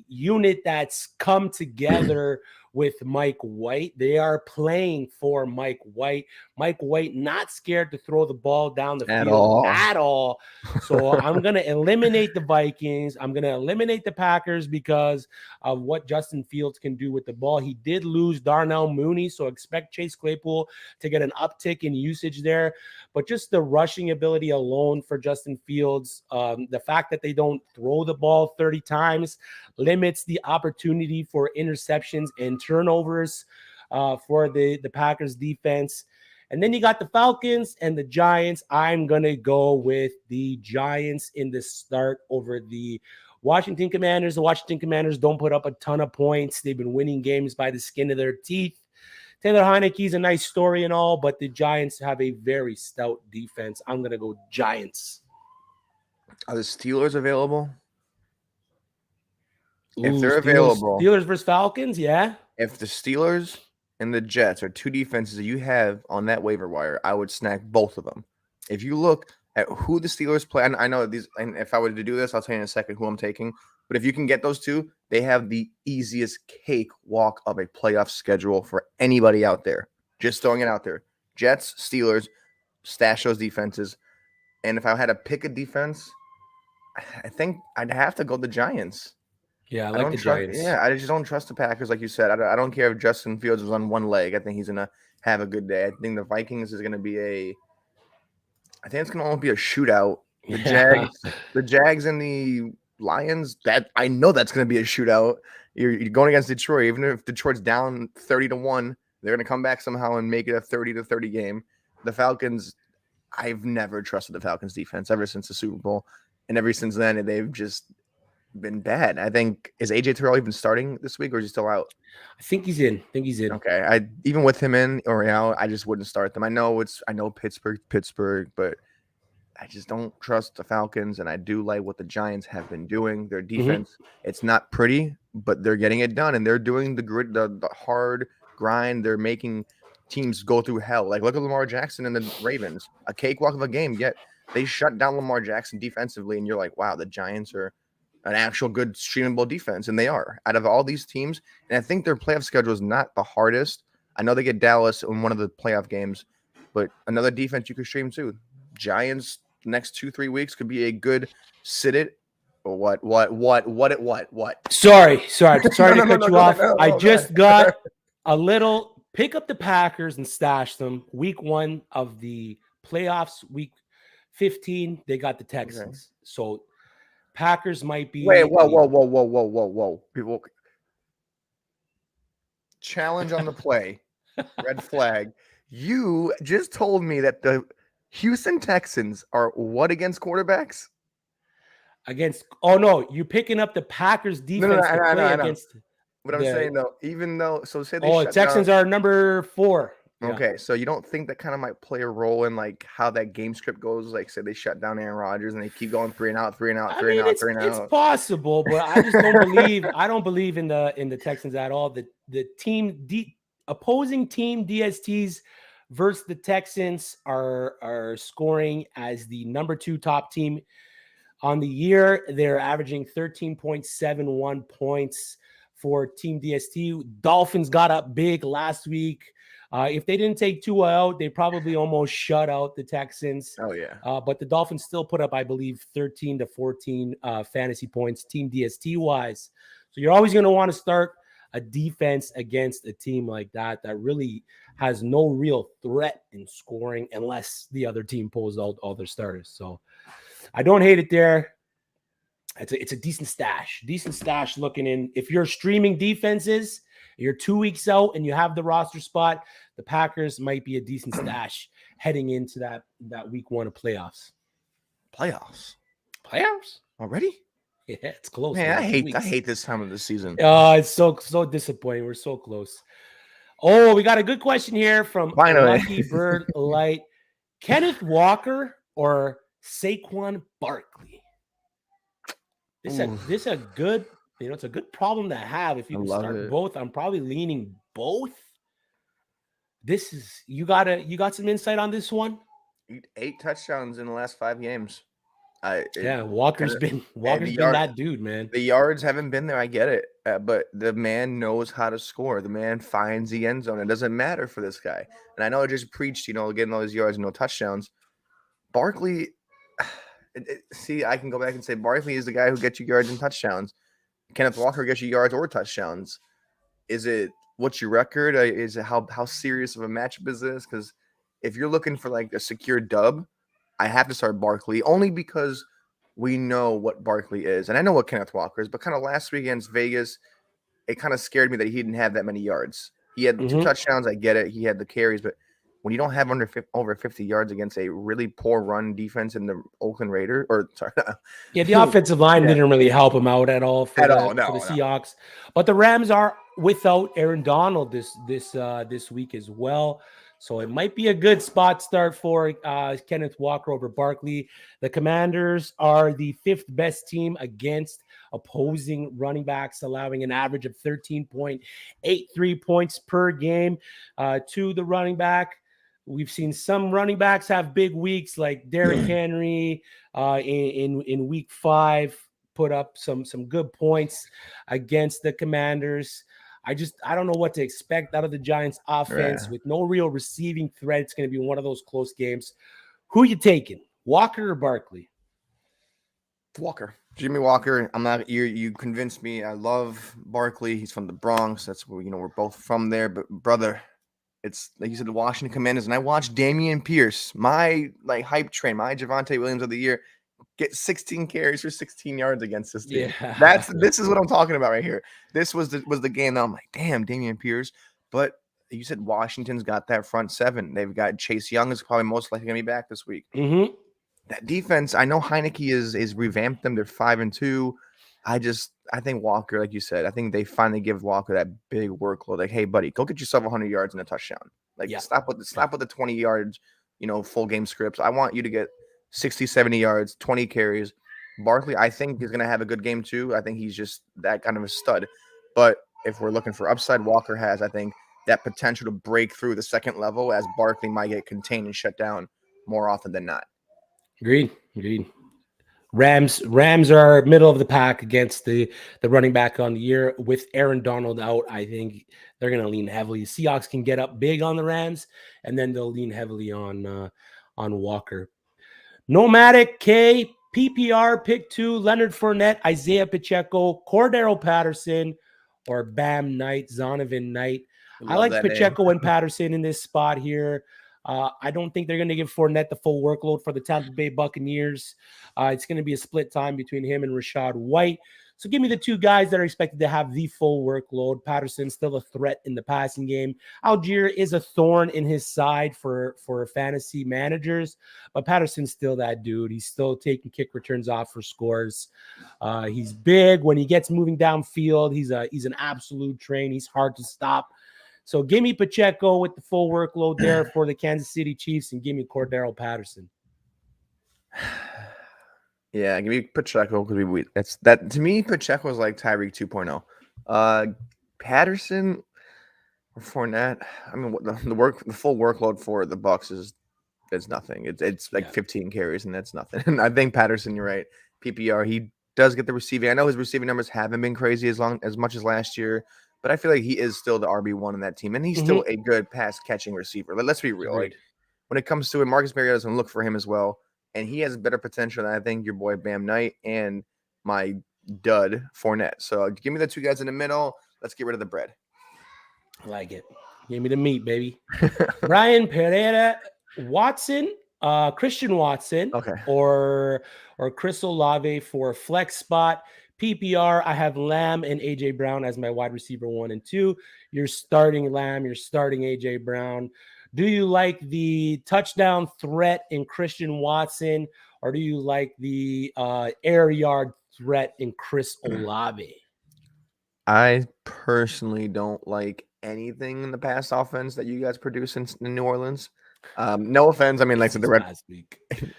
unit that's come together with Mike White. They are playing for Mike White. Mike White not scared to throw the ball down the field at all. So I'm going to eliminate the Vikings. I'm going to eliminate the Packers because of what Justin Fields can do with the ball. He did lose Darnell Mooney, so expect Chase Claypool to get an uptick in usage there. But just the rushing ability alone for Justin Fields, the fact that they don't throw the ball 30 times limits the opportunity for interceptions and turnovers for the Packers defense. And then you got the Falcons and the Giants. I'm going to go with the Giants in the start over the Washington Commanders. The Washington Commanders don't put up a ton of points. They've been winning games by the skin of their teeth. Taylor Heineke's a nice story and all, but the Giants have a very stout defense. I'm going to go Giants. Are the Steelers available? If they're available. Steelers versus Falcons, yeah. If the Steelers and the Jets are two defenses that you have on that waiver wire, I would snack both of them. If you look at who the Steelers play, I know these, and if I were to do this, I'll tell you in a second who I'm taking. But if you can get those two, they have the easiest cakewalk of a playoff schedule for anybody out there. Just throwing it out there. Jets, Steelers, stash those defenses. And if I had to pick a defense, I think I'd have to go the Giants. Yeah, I like the Giants. Yeah, I just don't trust the Packers, like you said. I don't care if Justin Fields is on one leg. I think he's gonna have a good day. I think the Vikings is gonna be I think it's gonna almost be a shootout. The Jags and the Lions. That I know that's gonna be a shootout. You're going against Detroit, even if Detroit's down 30-1, they're gonna come back somehow and make it a 30-30 game. The Falcons. I've never trusted the Falcons defense ever since the Super Bowl, and ever since then they've just been bad. I think, is AJ Terrell even starting this week or is he still out? I think he's in. Okay. Even with him in or out, I just wouldn't start them. I know Pittsburgh, but I just don't trust the Falcons, and I do like what the Giants have been doing. Their defense, it's not pretty, but they're getting it done, and they're doing the grit, the hard grind. They're making teams go through hell. Like, look at Lamar Jackson and the Ravens, a cakewalk of a game, yet they shut down Lamar Jackson defensively, and you're like, wow, the Giants are an actual good streamable defense, and they are out of all these teams. And I think their playoff schedule is not the hardest. I know they get Dallas in one of the playoff games, but another defense you could stream too. Giants next 2-3 weeks could be a good sit it. Or what? Sorry to cut you off. I just got a little pick up the Packers and stash them. Week 1 of the playoffs, week 15, they got the Texans. Okay. So Packers might be. Wait, whoa. People, challenge on the play. Red flag. You just told me that the Houston Texans are what against quarterbacks? You're picking up the Packers defense to play against. What I'm saying though, even though, so say they Texans are number 4. Okay, yeah. So you don't think that kind of might play a role in like how that game script goes? Like, say they shut down Aaron Rodgers and they keep going 3 and out. It's possible, but I just don't believe. I don't believe in the Texans at all. The team, opposing team DSTs versus the Texans are scoring as the number 2 top team on the year. They're averaging 13.71 points for Team DST. Dolphins got up big last week. If they didn't take Tua out, they probably almost shut out the Texans. Oh, yeah. But the Dolphins still put up, I believe, 13 to 14 fantasy points, Team DST-wise. So you're always going to want to start a defense against a team like that really has no real threat in scoring unless the other team pulls out all their starters. So I don't hate it there. It's a decent stash looking in. If you're streaming defenses, you're 2 weeks out and you have the roster spot, the Packers might be a decent stash heading into that week 1 of playoffs. Playoffs Already? Yeah, it's close. Man, I hate this time of the season. It's so disappointing. We're so close. Oh, we got a good question here from Lucky Bird Light. Kenneth Walker or Saquon Barkley? This is a good, it's a good problem to have if you can start both. I'm probably leaning both. This is you got some insight on this one? 8 touchdowns in the last 5 games. Walker's been that dude, man. The yards haven't been there. I get it, but the man knows how to score. The man finds the end zone. It doesn't matter for this guy. And I know I just preached, getting all those yards and no touchdowns. Barkley, see, I can go back and say Barkley is the guy who gets you yards and touchdowns. Kenneth Walker gets you yards or touchdowns. Is it what's your record? Is it how serious of a matchup is this? Because if you're looking for like a secure dub, I have to start Barkley only because we know what Barkley is. And I know what Kenneth Walker is, but kind of last week against Vegas, it kind of scared me that he didn't have that many yards. He had 2 touchdowns. I get it. He had the carries, but when you don't have over 50 yards against a really poor run defense in the Oakland Raiders, the offensive line didn't really help him out at all for the Seahawks. But the Rams are without Aaron Donald this week as well. So it might be a good spot start for Kenneth Walker over Barkley. The Commanders are the 5th best team against opposing running backs, allowing an average of 13.83 points per game to the running back. We've seen some running backs have big weeks, like Derrick Henry in week 5 put up some good points against the Commanders. I don't know what to expect out of the Giants offense with no real receiving threat. It's going to be one of those close games. Who are you taking, Walker or Barkley? Walker. Jimmy Walker. I'm not you convinced me. I love Barkley. He's from the Bronx. That's where we're both from there. But brother, it's like you said, the Washington Commanders, and I watched Dameon Pierce, my hype train, my Javonte Williams of the year, get 16 carries for 16 yards against this team. Yeah. This is what I'm talking about right here. This was the game that I'm like, damn, Dameon Pierce. But you said Washington's got that front 7. They've got Chase Young is probably most likely going to be back this week. That defense, I know Heineke is revamped them. They're 5-2. I think Walker, like you said, I think they finally give Walker that big workload. Like, hey, buddy, go get yourself 100 yards and a touchdown. Stop with the 20 yards, full game scripts. I want you to get 60, 70 yards, 20 carries. Barkley, I think, is going to have a good game too. I think he's just that kind of a stud. But if we're looking for upside, Walker has, I think, that potential to break through the second level as Barkley might get contained and shut down more often than not. Agreed. Rams are middle of the pack against the running back on the year. With Aaron Donald out, I think they're going to lean heavily. Seahawks can get up big on the Rams, and then they'll lean heavily on Walker. Nomadic K, PPR, pick 2, Leonard Fournette, Isaiah Pacheco, Cordero Patterson, or Bam Knight, Zonovan Knight. I like Pacheco and Patterson in this spot here. I don't think they're going to give Fournette the full workload for the Tampa Bay Buccaneers. It's going to be a split time between him and Rachaad White. So give me the 2 guys that are expected to have the full workload. Patterson's still a threat in the passing game. Algier is a thorn in his side for fantasy managers, but Patterson's still that dude. He's still taking kick returns off for scores. He's big. When he gets moving downfield, he's an absolute train. He's hard to stop. So give me Pacheco with the full workload there for the Kansas City Chiefs, and give me Cordero Patterson. Yeah, give me Pacheco because that to me. Pacheco is like Tyreek 2.0. Patterson or Fournette. I mean, the full workload for the Bucs is nothing. It's like 15 carries, and that's nothing. And I think Patterson, you're right. PPR, he does get the receiving. I know his receiving numbers haven't been crazy as much as last year. But I feel like he is still the RB1 in that team, and he's still a good pass-catching receiver. Let's be real. Like, when it comes to it, Marcus Mariota doesn't look for him as well, and he has better potential than I think your boy Bam Knight and my dud Fournette. So give me the 2 guys in the middle. Let's get rid of the bread. I like it. Give me the meat, baby. Brian Pereira Watson, Christian Watson, or Chris Olave for flex spot. PPR, I have Lamb and A.J. Brown as my wide receiver 1 and 2. You're starting Lamb. You're starting A.J. Brown. Do you like the touchdown threat in Christian Watson, or do you like the air yard threat in Chris Olave? I personally don't like anything in the pass offense that you guys produce in New Orleans. No offense. I mean, like I said,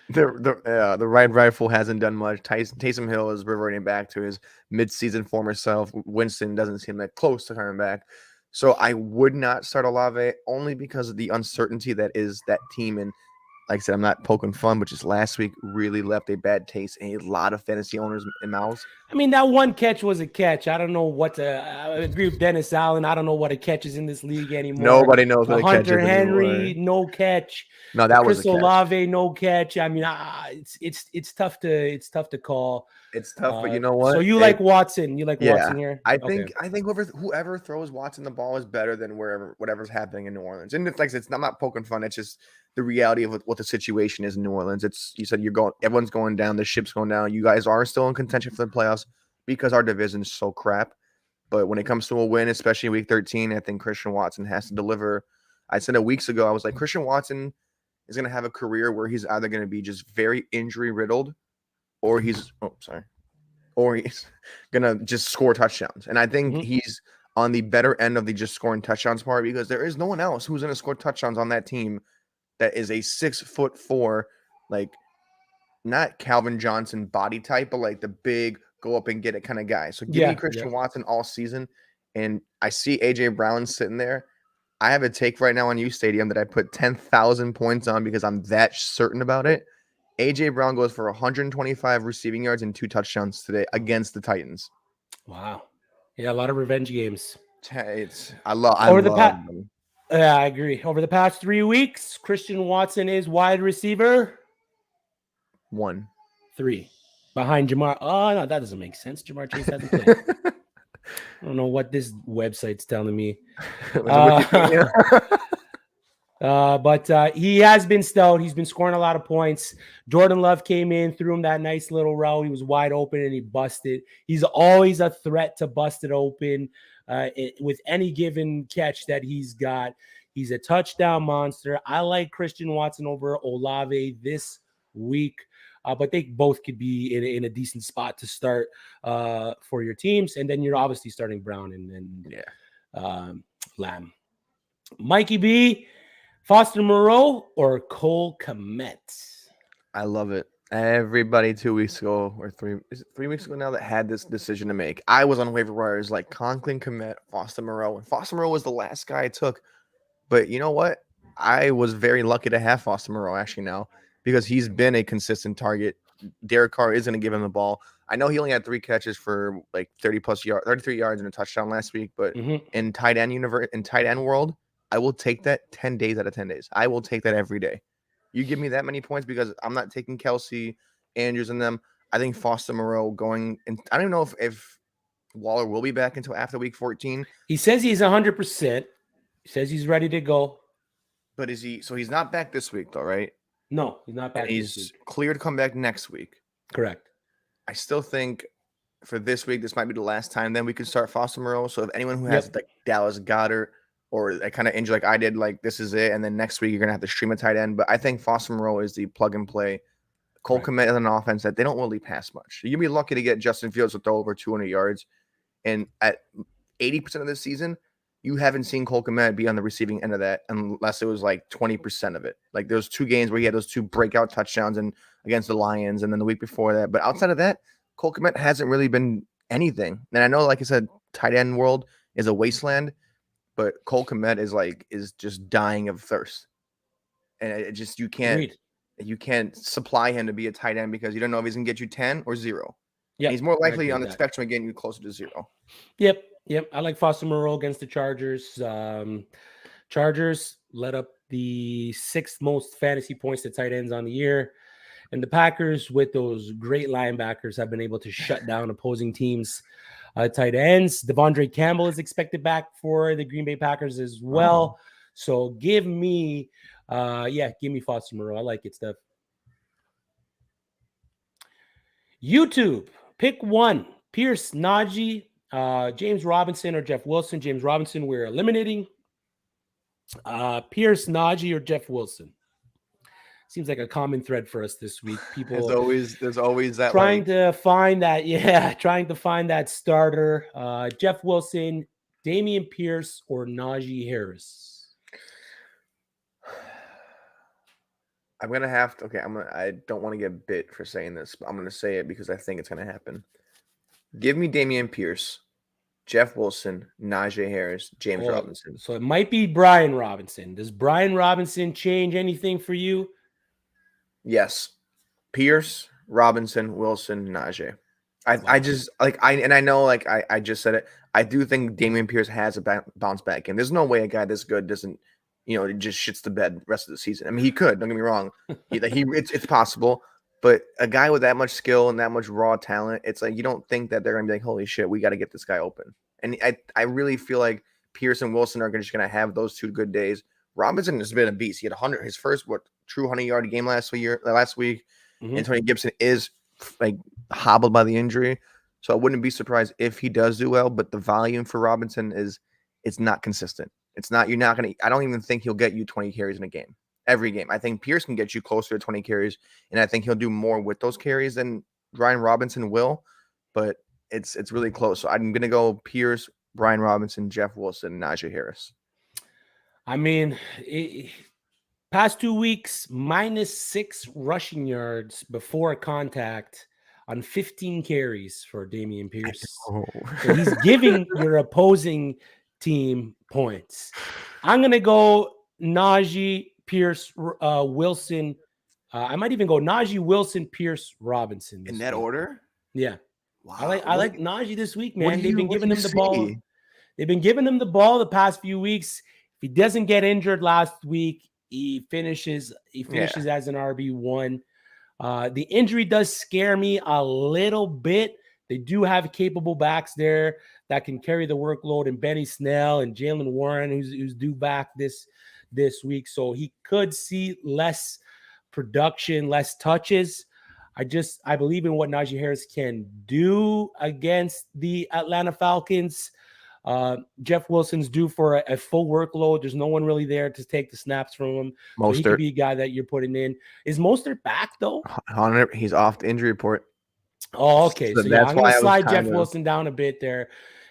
the Red Rifle hasn't done much. Taysom Hill is reverting back to his midseason former self. Winston doesn't seem that close to coming back. So I would not start Olave only because of the uncertainty that is that team. And like I said, I'm not poking fun, but just last week really left a bad taste in a lot of fantasy owners' mouths. I mean, that one catch was a catch. I don't know what to. I agree with Dennis Allen. I don't know what a catch is in this league anymore. Nobody knows what a catch Hunter is Henry, anymore. no catch. No, that was Chris a catch. Olave, no catch. I mean, it's tough to call. It's tough, but you know what? So you like Watson? You like Watson here? I think whoever throws Watson the ball is better than whatever's happening in New Orleans. And it's like I'm not poking fun. It's just the reality of what the situation is in New Orleans. You said everyone's going down, the ship's going down. You guys are still in contention for the playoffs because our division is so crap. But when it comes to a win, especially week 13, I think Christian Watson has to deliver. I said it weeks ago. I was like, Christian Watson is going to have a career where he's either going to be just very injury riddled, or he's gonna just score touchdowns. And I think he's on the better end of the just scoring touchdowns part because there is no one else who's gonna score touchdowns on that team that is a 6'4", like not Calvin Johnson body type, but like the big go up and get it kind of guy. So give me Christian Watson all season. And I see AJ Brown sitting there. I have a take right now on uSTADIUM that I put 10,000 points on because I'm that certain about it. AJ Brown goes for 125 receiving yards and 2 touchdowns today against the Titans. Wow. Yeah, a lot of revenge games. I love them. Yeah, I agree. Over the past 3 weeks, Christian Watson is wide receiver 1. 3. Behind Jamar. Oh, no, that doesn't make sense. Jamar Chase hasn't played. I don't know what this website's telling me. But he has been stout. He's been scoring a lot of points. Jordan Love came in, threw him that nice little route. He was wide open and he busted. He's always a threat to bust it open with any given catch that he's got. He's a touchdown monster. I like Christian Watson over Olave this week, but they both could be in a decent spot to start for your teams. And then you're obviously starting Brown and Lamb. Mikey B, Foster Moreau or Cole Kmet? I love it. Everybody 2 weeks ago or 3 weeks ago now that had this decision to make. I was on waiver wires like Conklin, Kmet, Foster Moreau. And Foster Moreau was the last guy I took. But you know what? I was very lucky to have Foster Moreau actually now because he's been a consistent target. Derek Carr is going to give him the ball. I know he only had 3 catches for like 33 yards and a touchdown last week. But in tight end world, I will take that 10 days out of 10 days. I will take that every day. You give me that many points because I'm not taking Kelsey, Andrews, and them. I think Foster Moreau going – and I don't even know if Waller will be back until after week 14. He says he's 100%. He says he's ready to go. But is he – so he's not back this week though, right? No, he's not back this week. He's cleared to come back next week. Correct. I still think for this week, this might be the last time. Then we could start Foster Moreau. So if anyone who has like Dallas Goedert – or that kind of injury like I did, like this is it. And then next week, you're going to have to stream a tight end. But I think Foster Moreau is the plug and play. Cole Kmet is an offense that they don't really pass much. You'd be lucky to get Justin Fields to throw over 200 yards. And at 80% of the season, you haven't seen Cole Kmet be on the receiving end of that unless it was like 20% of it. Like those 2 games where he had those 2 breakout touchdowns and against the Lions and then the week before that. But outside of that, Cole Kmet hasn't really been anything. And I know, like I said, tight end world is a wasteland. But Cole Kmet is just dying of thirst, and you can't supply him to be a tight end because you don't know if he's gonna get you 10 or 0. Yeah, he's more likely on the spectrum of getting you closer to 0. Yep. I like Foster Moreau against the Chargers. Chargers let up the 6th most fantasy points to tight ends on the year, and the Packers with those great linebackers have been able to shut down opposing teams. Tight ends. Devondre Campbell is expected back for the Green Bay Packers as well. So give me Foster Moreau. I like it, Steph. YouTube, pick one. Pierce, Najee, James Robinson, or Jeff Wilson. James Robinson, we're eliminating. Pierce, Najee, or Jeff Wilson. Seems like a common thread for us this week. People there's always that trying to find that starter. Jeff Wilson, Dameon Pierce, or Najee Harris. I'm gonna have to. Okay, I don't want to get bit for saying this, but I'm gonna say it because I think it's gonna happen. Give me Dameon Pierce, Jeff Wilson, Najee Harris, James Robinson. So it might be Brian Robinson. Does Brian Robinson change anything for you? Yes. Pierce, Robinson, Wilson, Najee. I just like I know like I just said it. I do think Dameon Pierce has a bounce back game. There's no way a guy this good doesn't, just shits the bed the rest of the season. I mean, he could. Don't get me wrong. It's possible. But a guy with that much skill and that much raw talent, it's like you don't think that they're gonna be like, holy shit, we got to get this guy open. And I really feel like Pierce and Wilson are just gonna have those 2 good days. Robinson has been a beast. He had 100, his first true 100-yard game last week. Mm-hmm. Antonio Gibson is like hobbled by the injury, so I wouldn't be surprised if he does do well. But the volume for Robinson it's not consistent. It's not. You're not gonna. I don't even think he'll get you 20 carries in a game. Every game. I think Pierce can get you closer to 20 carries, and I think he'll do more with those carries than Brian Robinson will, but it's really close. So I'm going to go Pierce, Brian Robinson, Jeff Wilson, Najee Harris. I mean, past 2 weeks, -6 rushing yards before contact on 15 carries for Dameon Pierce. So he's giving your opposing team points. I'm going to go Najee, Pierce, Wilson. I might even go Najee, Wilson, Pierce, Robinson. In that order? Yeah. Wow. I like Najee this week, man. They've been giving him the ball. They've been giving him the ball the past few weeks. If he doesn't get injured last week, he finishes as an RB1. The injury does scare me a little bit. They do have capable backs there that can carry the workload, and Benny Snell and Jalen Warren, who's due back this week. So he could see less production, less touches. I believe in what Najee Harris can do against the Atlanta Falcons. Jeff Wilson's due for a full workload. There's no one really there to take the snaps from him. So he could be a guy that you're putting in. Is Mostert back though? He's off the injury report. Oh, okay. So yeah, I'm going to slide Jeff Wilson down a bit there.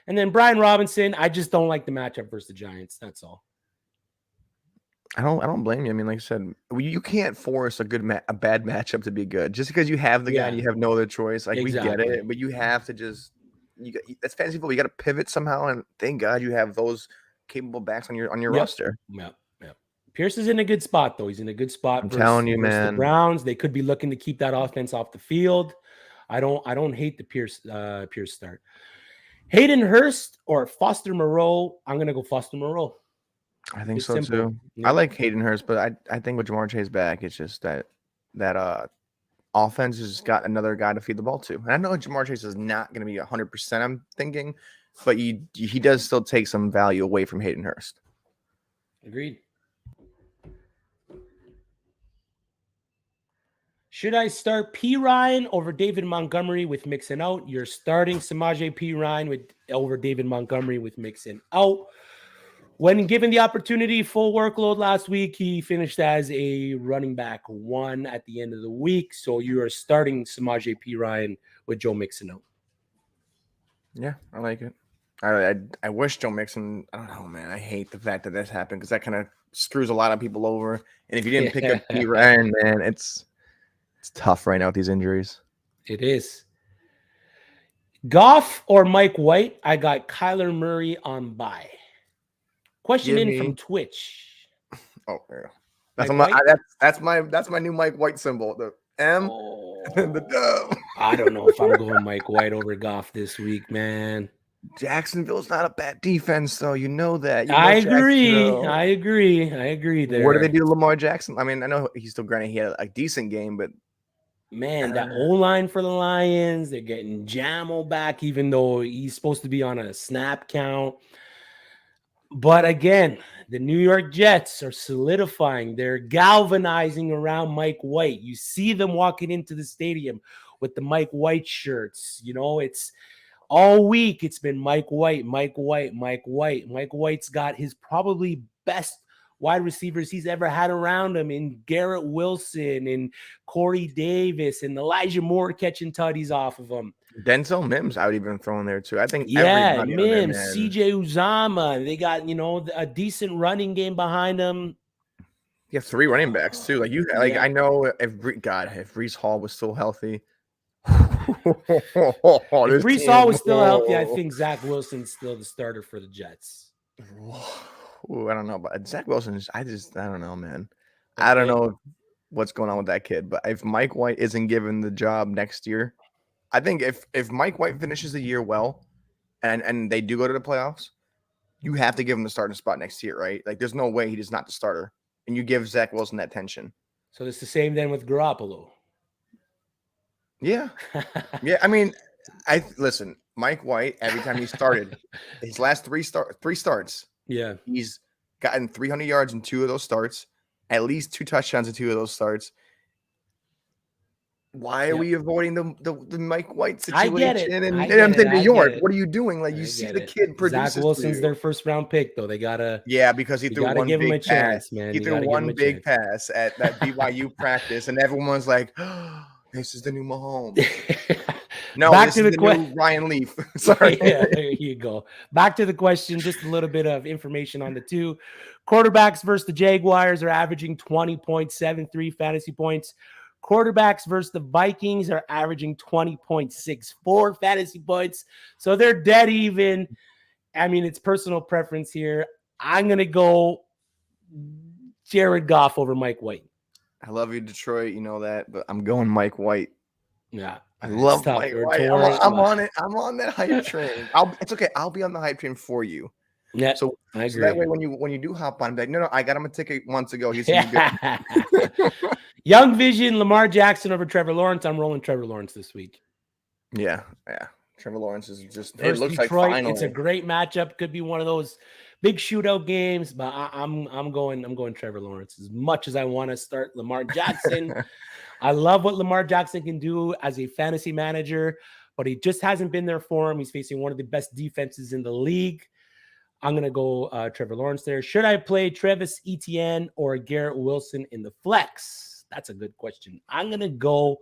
And then Brian Robinson, I just don't like the matchup versus the Giants. That's all. I don't blame you. I mean, like I said, you can't force a bad matchup to be good. Just because you have the guy and you have no other choice. Like we get it, but you have to just that's fantasy football. You got to pivot somehow, and thank God you have those capable backs on your roster. Yeah. Pierce is in a good spot though. He's in a good spot. I'm telling you, man. The Browns, they could be looking to keep that offense off the field. I don't hate the Pierce start. Hayden Hurst or Foster Moreau? I'm gonna go Foster Moreau. I think so too. Yeah. I like Hayden Hurst, but I think with Jamar Chase back, it's just that offense has got another guy to feed the ball to. And I know Jamar Chase is not going to be 100%, I'm thinking, but he does still take some value away from Hayden Hurst. Agreed. Should I start P. Ryan over David Montgomery with Mixon out? You're starting Samaje P. Ryan over David Montgomery with Mixon out. When given the opportunity, full workload last week, he finished as a running back 1 at the end of the week. So you are starting Samaje P. Ryan with Joe Mixon out. Yeah, I like it. I wish Joe Mixon. I don't know, man. I hate the fact that this happened because that kind of screws a lot of people over. And if you didn't pick up P. Ryan, man, it's tough right now with these injuries. It is. Goff or Mike White? I got Kyler Murray on bye. Question in from Twitch. Oh, yeah. That's my new Mike White symbol. The M and the dub. I don't know if I'm going Mike White over Goff this week, man. Jacksonville's not a bad defense, though. You know that. I agree there. What do they do to Lamar Jackson? I mean, I know he's still granted he had a decent game, but man, that O-line for the Lions, they're getting Jamel back, even though he's supposed to be on a snap count. But again, the New York Jets are solidifying. They're galvanizing around Mike White. You see them walking into the stadium with the Mike White shirts. You know, it's all week. It's been Mike White, Mike White, Mike White. Mike White's got his probably best wide receivers he's ever had around him in Garrett Wilson and Corey Davis and Elijah Moore catching tutties off of him. Denzel Mims, I would even throw in there too. I think Mims, CJ Uzama. They got a decent running game behind them. You have 3 running backs too. I know if Breece Hall was still healthy. If Brees Hall was still healthy, I think Zach Wilson's still the starter for the Jets. Ooh, I don't know, but Zach Wilson is. I don't know, man. Okay. I don't know what's going on with that kid. But if Mike White isn't given the job next year, I think if Mike White finishes the year well, and they do go to the playoffs, you have to give him the starting spot next year, right? Like, there's no way he is not the starter, and you give Zach Wilson that tension. So it's the same then with Garoppolo. Yeah, yeah. I mean, listen. Mike White, every time he started, his last three starts. Yeah, he's gotten 300 yards in 2 of those starts, at least 2 touchdowns in 2 of those starts. Why are we avoiding the Mike White situation? I get it. And I'm thinking, New York, what are you doing? Like, you see the kid produces. Zach Wilson's their first round pick, though. They gotta, because he threw one big pass. Man, he threw one big pass at that BYU practice, and everyone's like, oh, "This is the new Mahomes." No, back to the question. Ryan Leaf. Sorry. Yeah, there you go. Back to the question. Just a little bit of information on the two quarterbacks versus the Jaguars are averaging 20.73 fantasy points. Quarterbacks versus the Vikings are averaging 20.64 fantasy points. So they're dead even. I mean, it's personal preference here. I'm going to go Jared Goff over Mike White. I love you, Detroit. You know that, but I'm going Mike White. Yeah. I love Mike White. I'm on it. I'm on that hype train. It's okay. I'll be on the hype train for you. Yeah. So that way, when you do hop on, I'm like, no, I got him a ticket months ago. He's good. Young Vision, Lamar Jackson over Trevor Lawrence. I'm rolling Trevor Lawrence this week. Yeah. Trevor Lawrence is just. It looks Detroit, like finally. It's a great matchup. Could be one of those big shootout games, but I'm going Trevor Lawrence. As much as I want to start Lamar Jackson, I love what Lamar Jackson can do as a fantasy manager, but he just hasn't been there for him. He's facing one of the best defenses in the league. I'm going to go Trevor Lawrence there. Should I play Travis Etienne or Garrett Wilson in the flex? That's a good question. I'm going to go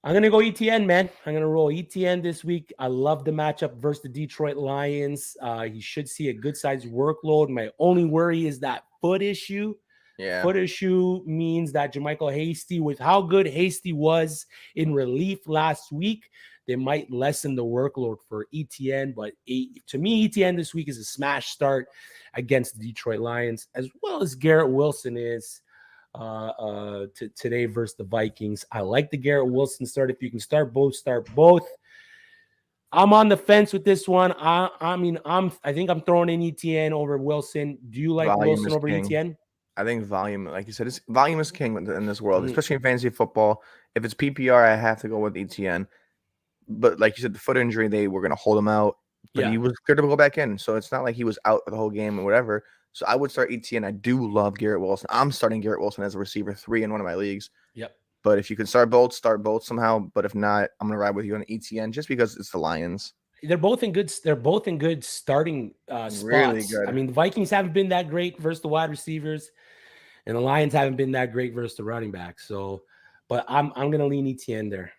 Etienne, man. I'm going to roll Etienne this week. I love the matchup versus the Detroit Lions. He should see a good-sized workload. My only worry is that foot issue. Yeah. Foot issue means that JaMychal Hasty, with how good Hasty was in relief last week, they might lessen the workload for Etienne. But to me, Etienne this week is a smash start against the Detroit Lions, as well as Garrett Wilson is today versus the Vikings. I like the Garrett Wilson start. If you can start both, start both. I'm on the fence with this one. I think I'm throwing in Etienne over Wilson. Do you like Wilson over Etienne? I think volume, like you said, volume is king in this world, especially in fantasy football. If it's PPR, I have to go with Etienne. But like you said, the foot injury, they were going to hold him out. But he was clear to go back in. So it's not like he was out for the whole game or whatever. So I would start Etienne. I do love Garrett Wilson. I'm starting Garrett Wilson as a receiver 3 in one of my leagues. Yep. But if you can start both somehow. But if not, I'm going to ride with you on Etienne just because it's the Lions. They're both in good starting spots. Really good. I mean, the Vikings haven't been that great versus the wide receivers, and the Lions haven't been that great versus the running backs. So, but I'm going to lean Etienne there.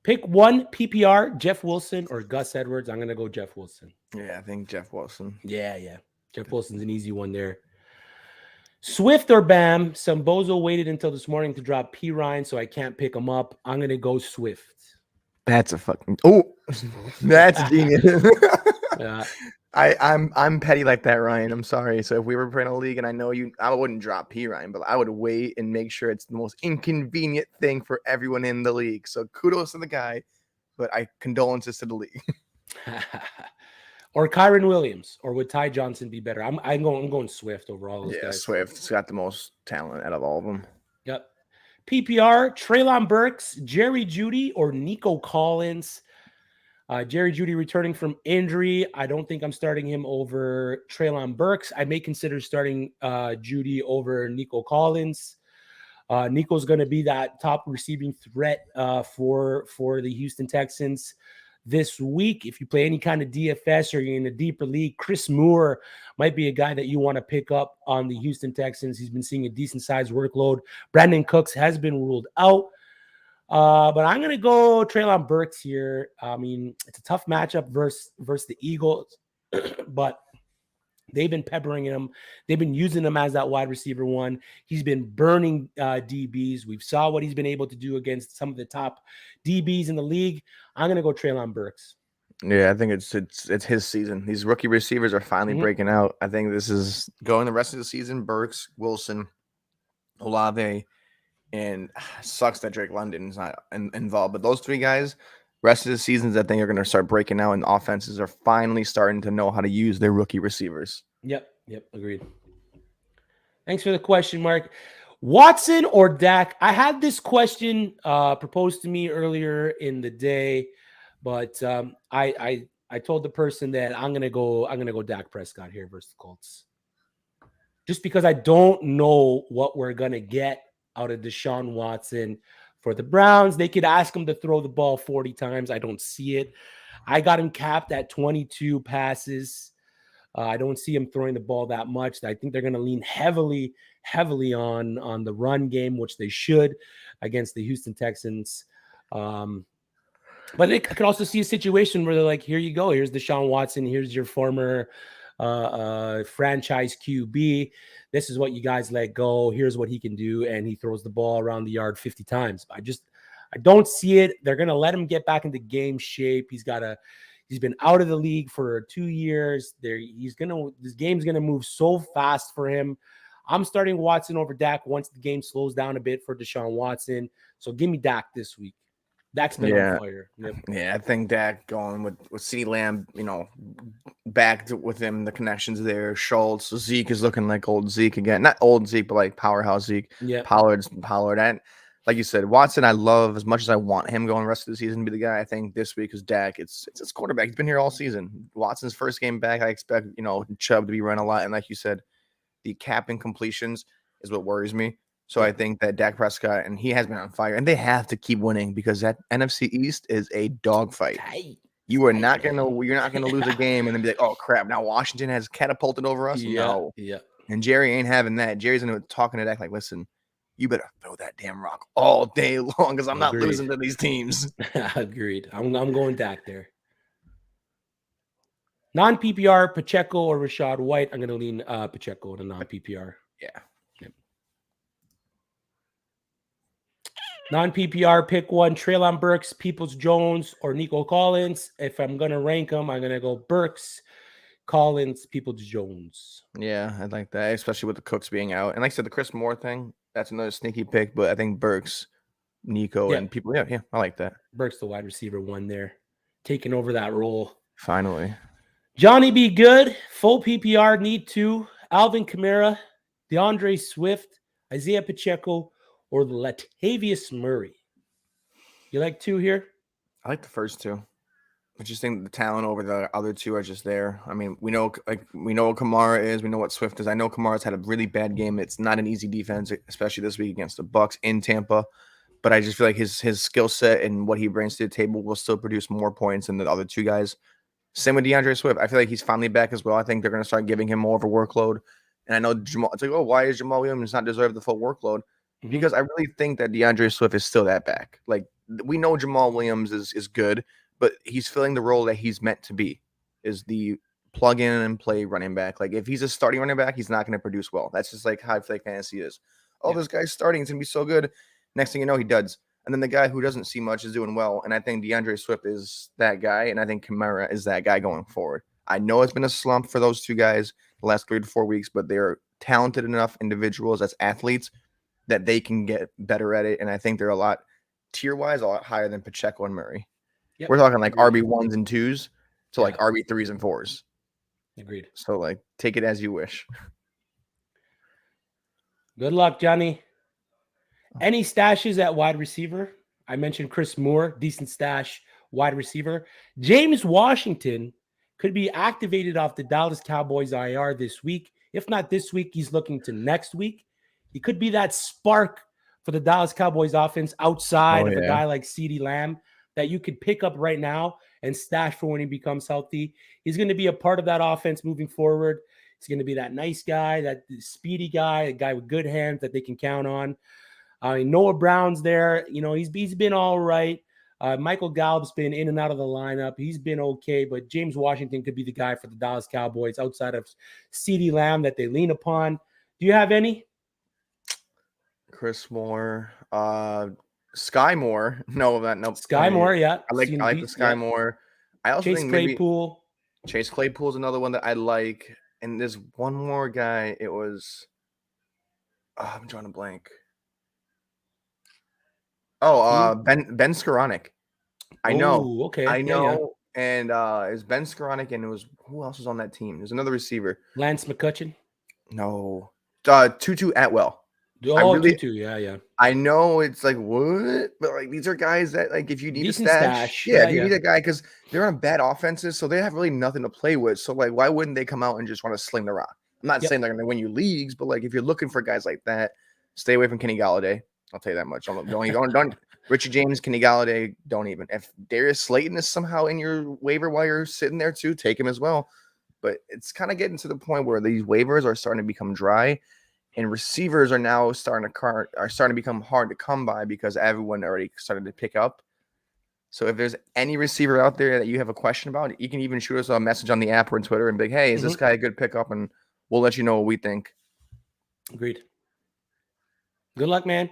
Pick one PPR, Jeff Wilson or Gus Edwards. I'm going to go Jeff Wilson. Yeah, I think Jeff Wilson. Yeah. Jeff Wilson's an easy one there. Swift or Bam? Some bozo waited until this morning to drop P. Ryan, so I can't pick him up. I'm going to go Swift. That's a fucking that's genius. I'm petty like that, Ryan. I'm sorry. So if we were playing a league and I know you, I wouldn't drop P. Ryan, but I would wait and make sure it's the most inconvenient thing for everyone in the league. So kudos to the guy, but condolences to the league. Or Kyron Williams, or would Ty Johnson be better? I'm going Swift over all those guys. Swift's got the most talent out of all of them. Yep. PPR, Treylon Burks, Jerry Jeudy, or Nico Collins. Jerry Jeudy returning from injury. I don't think I'm starting him over Treylon Burks. I may consider starting Jeudy over Nico Collins. Nico's going to be that top receiving threat for the Houston Texans this week. If you play any kind of DFS or you're in a deeper league, Chris Moore might be a guy that you want to pick up on the Houston Texans. He's been seeing a decent sized workload. Brandon Cooks has been ruled out. But I'm going to go Treylon Burks here. I mean, it's a tough matchup versus the Eagles, but They've been peppering him. They've been using him as that wide receiver one. He's been burning DBs. We've saw what he's been able to do against some of the top DBs in the league. I'm going to go Treylon Burks. Yeah, I think it's his season. These rookie receivers are finally breaking out. I think this is going the rest of the season. Burks, Wilson, Olave, and sucks that Drake London's not involved. But those three guys, rest of the seasons, I think are going to start breaking out, and offenses are finally starting to know how to use their rookie receivers. Yep, agreed. Thanks for the question, Mark. Watson or Dak? I had this question proposed to me earlier in the day, but I told the person that I'm gonna go Dak Prescott here versus the Colts, just because I don't know what we're gonna get out of Deshaun Watson. For the Browns, they could ask him to throw the ball 40 times. I don't see it. I got him capped at 22 passes. I don't see him throwing the ball that much. I think they're going to lean heavily on the run game, which they should against the Houston Texans. But I could also see a situation where they're like, here you go. Here's Deshaun Watson. Here's your former franchise QB. This is what you guys let go. Here's what he can do. And he throws the ball around the yard 50 times. I don't see it. They're going to let him get back into game shape. He's been out of the league for 2 years. This game's going to move so fast for him. I'm starting Watson over Dak once the game slows down a bit for Deshaun Watson. So give me Dak this week. Dak's been on fire. Yep. Yeah, I think Dak going with CeeDee Lamb, back with him, the connections there. Schultz, Zeke is looking like old Zeke again. Not old Zeke, but like powerhouse Zeke. Yeah. Pollard. And like you said, Watson, I love as much as I want him going the rest of the season to be the guy. I think this week is Dak. It's his quarterback. He's been here all season. Watson's first game back. I expect, Chubb to be running a lot. And like you said, the capping completions is what worries me. So I think that Dak Prescott, and he has been on fire, and they have to keep winning because that NFC East is a dogfight. You're not gonna lose a game and then be like, oh crap, now Washington has catapulted over us. No. Yeah. And Jerry ain't having that. Jerry's gonna be talking to Dak like, listen, you better throw that damn rock all day long because I'm not losing to these teams. Agreed. I'm going Dak there. Non-PPR, Pacheco or Rachaad White. I'm going to lean Pacheco to non-PPR. Yeah. Yep. Non-PPR, pick one. Treylon Burks, Peoples-Jones, or Nico Collins. If I'm going to rank them, I'm going to go Burks, Collins, Peoples-Jones. Yeah, I like that, especially with the Cooks being out. And like I said, the Chris Moore thing, that's another sneaky pick, but I think Burks, Nico, and people. Yeah, I like that. Burks, the wide receiver one there, taking over that role. Finally. Johnny B. Good, full PPR, need two. Alvin Kamara, DeAndre Swift, Isaiah Pacheco, or Latavius Murray. You like two here? I like the first two. I just think the talent over the other two are just there. I mean, we know what Kamara is. We know what Swift is. I know Kamara's had a really bad game. It's not an easy defense, especially this week against the Bucs in Tampa. But I just feel like his skill set and what he brings to the table will still produce more points than the other two guys. Same with DeAndre Swift. I feel like he's finally back as well. I think they're going to start giving him more of a workload. And I know Jamal, it's like, oh, why is Jamal Williams not deserve the full workload? Because I really think that DeAndre Swift is still that back. Like, we know Jamal Williams is good, but he's filling the role that he's meant to be, is the plug in and play running back. Like, if he's a starting running back, he's not going to produce well. That's just like how I feel like fantasy is. Oh, this guy's starting. It's going to be so good. Next thing you know, he duds. And then the guy who doesn't see much is doing well. And I think DeAndre Swift is that guy. And I think Kamara is that guy going forward. I know it's been a slump for those two guys the last 3 to 4 weeks, but they're talented enough individuals as athletes that they can get better at it. And I think they're a lot tier-wise, a lot higher than Pacheco and Murray. Yep. We're talking like RB1s and 2s to like RB3s and 4s. Agreed. So like take it as you wish. Good luck, Johnny. Any stashes at wide receiver? I mentioned Chris Moore, decent stash, wide receiver. James Washington could be activated off the Dallas Cowboys IR this week. If not this week, he's looking to next week. He could be that spark for the Dallas Cowboys offense outside of a guy like CeeDee Lamb that you could pick up right now and stash for when he becomes healthy. He's going to be a part of that offense moving forward. He's going to be that nice guy, that speedy guy, a guy with good hands that they can count on. Noah Brown's there. He's been all right. Michael Gallup's been in and out of the lineup. He's been okay, but James Washington could be the guy for the Dallas Cowboys outside of CeeDee Lamb that they lean upon. Do you have any? Chris Moore, Sky Moore. No, Sky Moore, yeah. I like the Sky Moore. I also Chase think Claypool. Chase Claypool is another one that I like. And there's one more guy. It was I'm drawing a blank. Oh, Ben Skoranek. I know. Okay. I know. Yeah. And it was Ben Skoranek, and it was who else was on that team? There's another receiver. Lance McCutcheon. No. Tutu Atwell. Tutu, yeah. I know it's like what, but like these are guys that like if you need decent a stash, yeah, if you need a guy because they're on bad offenses, so they have really nothing to play with. So like, why wouldn't they come out and just want to sling the rock? I'm not saying they're going to win you leagues, but like if you're looking for guys like that, stay away from Kenny Galladay. I'll tell you that much. Don't Richie James, Kenny Galladay, don't even. If Darius Slayton is somehow in your waiver while you're sitting there too, take him as well. But it's kind of getting to the point where these waivers are starting to become dry. And receivers are now starting to become hard to come by because everyone already started to pick up. So if there's any receiver out there that you have a question about, you can even shoot us a message on the app or on Twitter and be like, hey, is this guy a good pickup? And we'll let you know what we think. Agreed. Good luck, man.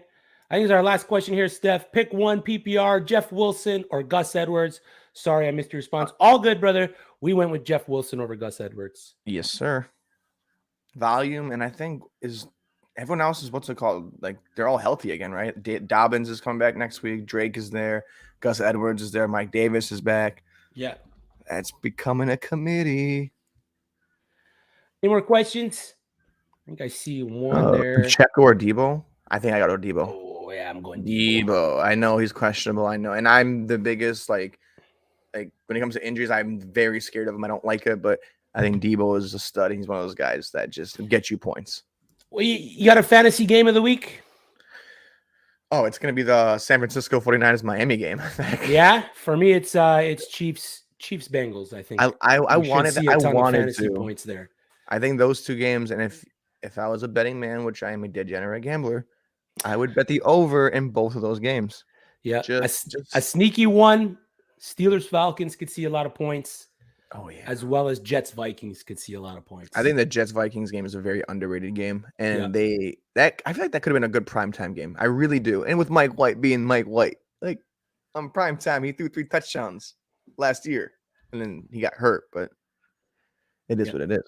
I think it's our last question here, Steph. Pick one PPR, Jeff Wilson or Gus Edwards. Sorry, I missed your response. All good, brother. We went with Jeff Wilson over Gus Edwards. Yes, sir. Volume, and I think everyone else is what's it called? Like they're all healthy again, right? Dobbins is coming back next week. Drake is there. Gus Edwards is there. Mike Davis is back. Yeah, that's becoming a committee. Any more questions? I think I see one there. Pacheco or Debo? I think I got Debo. Oh yeah, I'm going Debo. I know he's questionable. I know, and I'm the biggest like when it comes to injuries, I'm very scared of him. I don't like it, but I think Debo is a stud. He's one of those guys that just get you points. Well, you got a fantasy game of the week? Oh, it's going to be the San Francisco 49ers Miami game. Yeah, for me, it's Chiefs Bengals. I think I wanted fantasy to points there. I think those two games, and if I was a betting man, which I am a degenerate gambler, I would bet the over in both of those games. Yeah, a sneaky one. Steelers Falcons could see a lot of points. Oh yeah, as well as Jets Vikings could see a lot of points. I think the Jets Vikings game is a very underrated game, and I feel like that could have been a good primetime game. I really do. And with Mike White being Mike White, like on primetime, he threw 3 touchdowns last year, and then he got hurt. But it is what it is.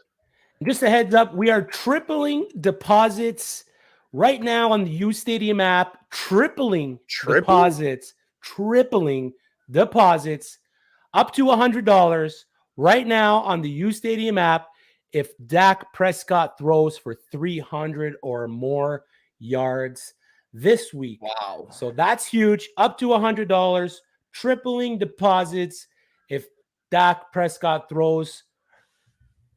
Just a heads up, we are tripling deposits right now on the uSTADIUM app. Tripling deposits up to $100 right now on the uSTADIUM app if Dak Prescott throws for 300 or more yards this week. Wow. So that's huge. Up to $100, tripling deposits if Dak Prescott throws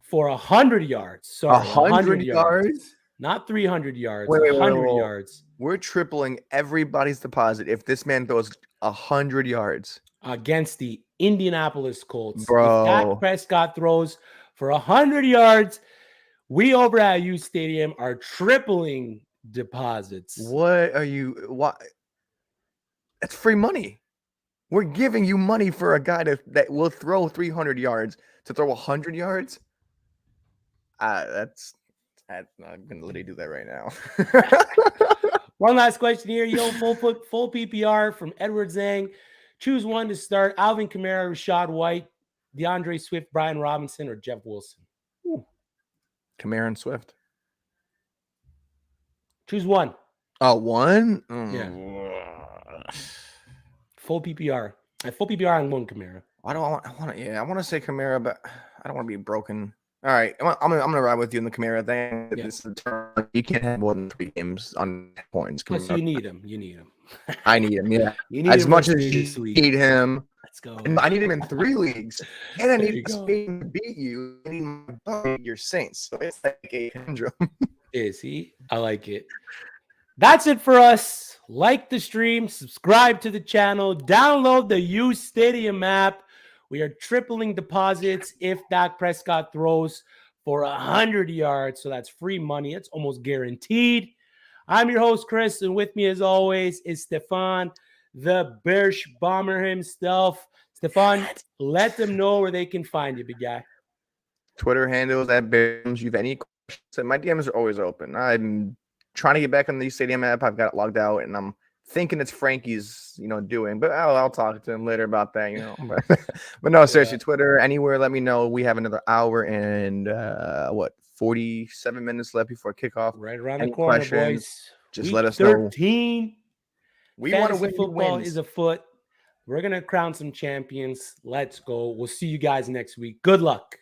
for 100 yards. Sorry, 100 yards? Not 300 yards, wait, 100 yards. We're tripling everybody's deposit if this man throws 100 yards. Against the Indianapolis Colts. Bro. If Dak Prescott throws for 100 yards, we over at uSTADIUM are tripling deposits. What? That's free money. We're giving you money for a guy that will throw 300 yards to throw 100 yards. I'm going to literally do that right now. One last question here. Full PPR from Edward Zhang. Choose one to start: Alvin Kamara, Rashad White, DeAndre Swift, Brian Robinson, or Jeff Wilson. Kamara and Swift. Choose one. Oh, one? Yeah. Full PPR. Full PPR on one Kamara. I want to say Kamara, but I don't want to be broken. All right, I'm gonna ride with you in the Kamara thing. Yeah. This is the term. You can't have more than 3 games on points. Plus, you need him. I need him. Yeah, you need as him much as you need him. Let's go. And I need him in 3 leagues, and I need Spain to beat you. I need your Saints. So it's like a conundrum. Is he? I like it. That's it for us. Like the stream, subscribe to the channel, download the uSTADIUM app. We are tripling deposits if Dak Prescott throws for 100 yards. So that's free money. It's almost guaranteed. I'm your host, Chris, and with me, as always, is Stefan, the Birch Bomber himself. Stefan, let them know where they can find you, big guy. Twitter handles at Bams. You have any questions? My DMs are always open. I'm trying to get back on the uSTADIUM app. I've got it logged out, and I'm thinking it's Frankie's, doing. But I'll talk to him later about that, But no, seriously, Twitter, anywhere, let me know. We have another hour and 47 minutes left before kickoff. Right around the corner, boys. Just let us know. 13. We want to win. Football is afoot. We're going to crown some champions. Let's go. We'll see you guys next week. Good luck.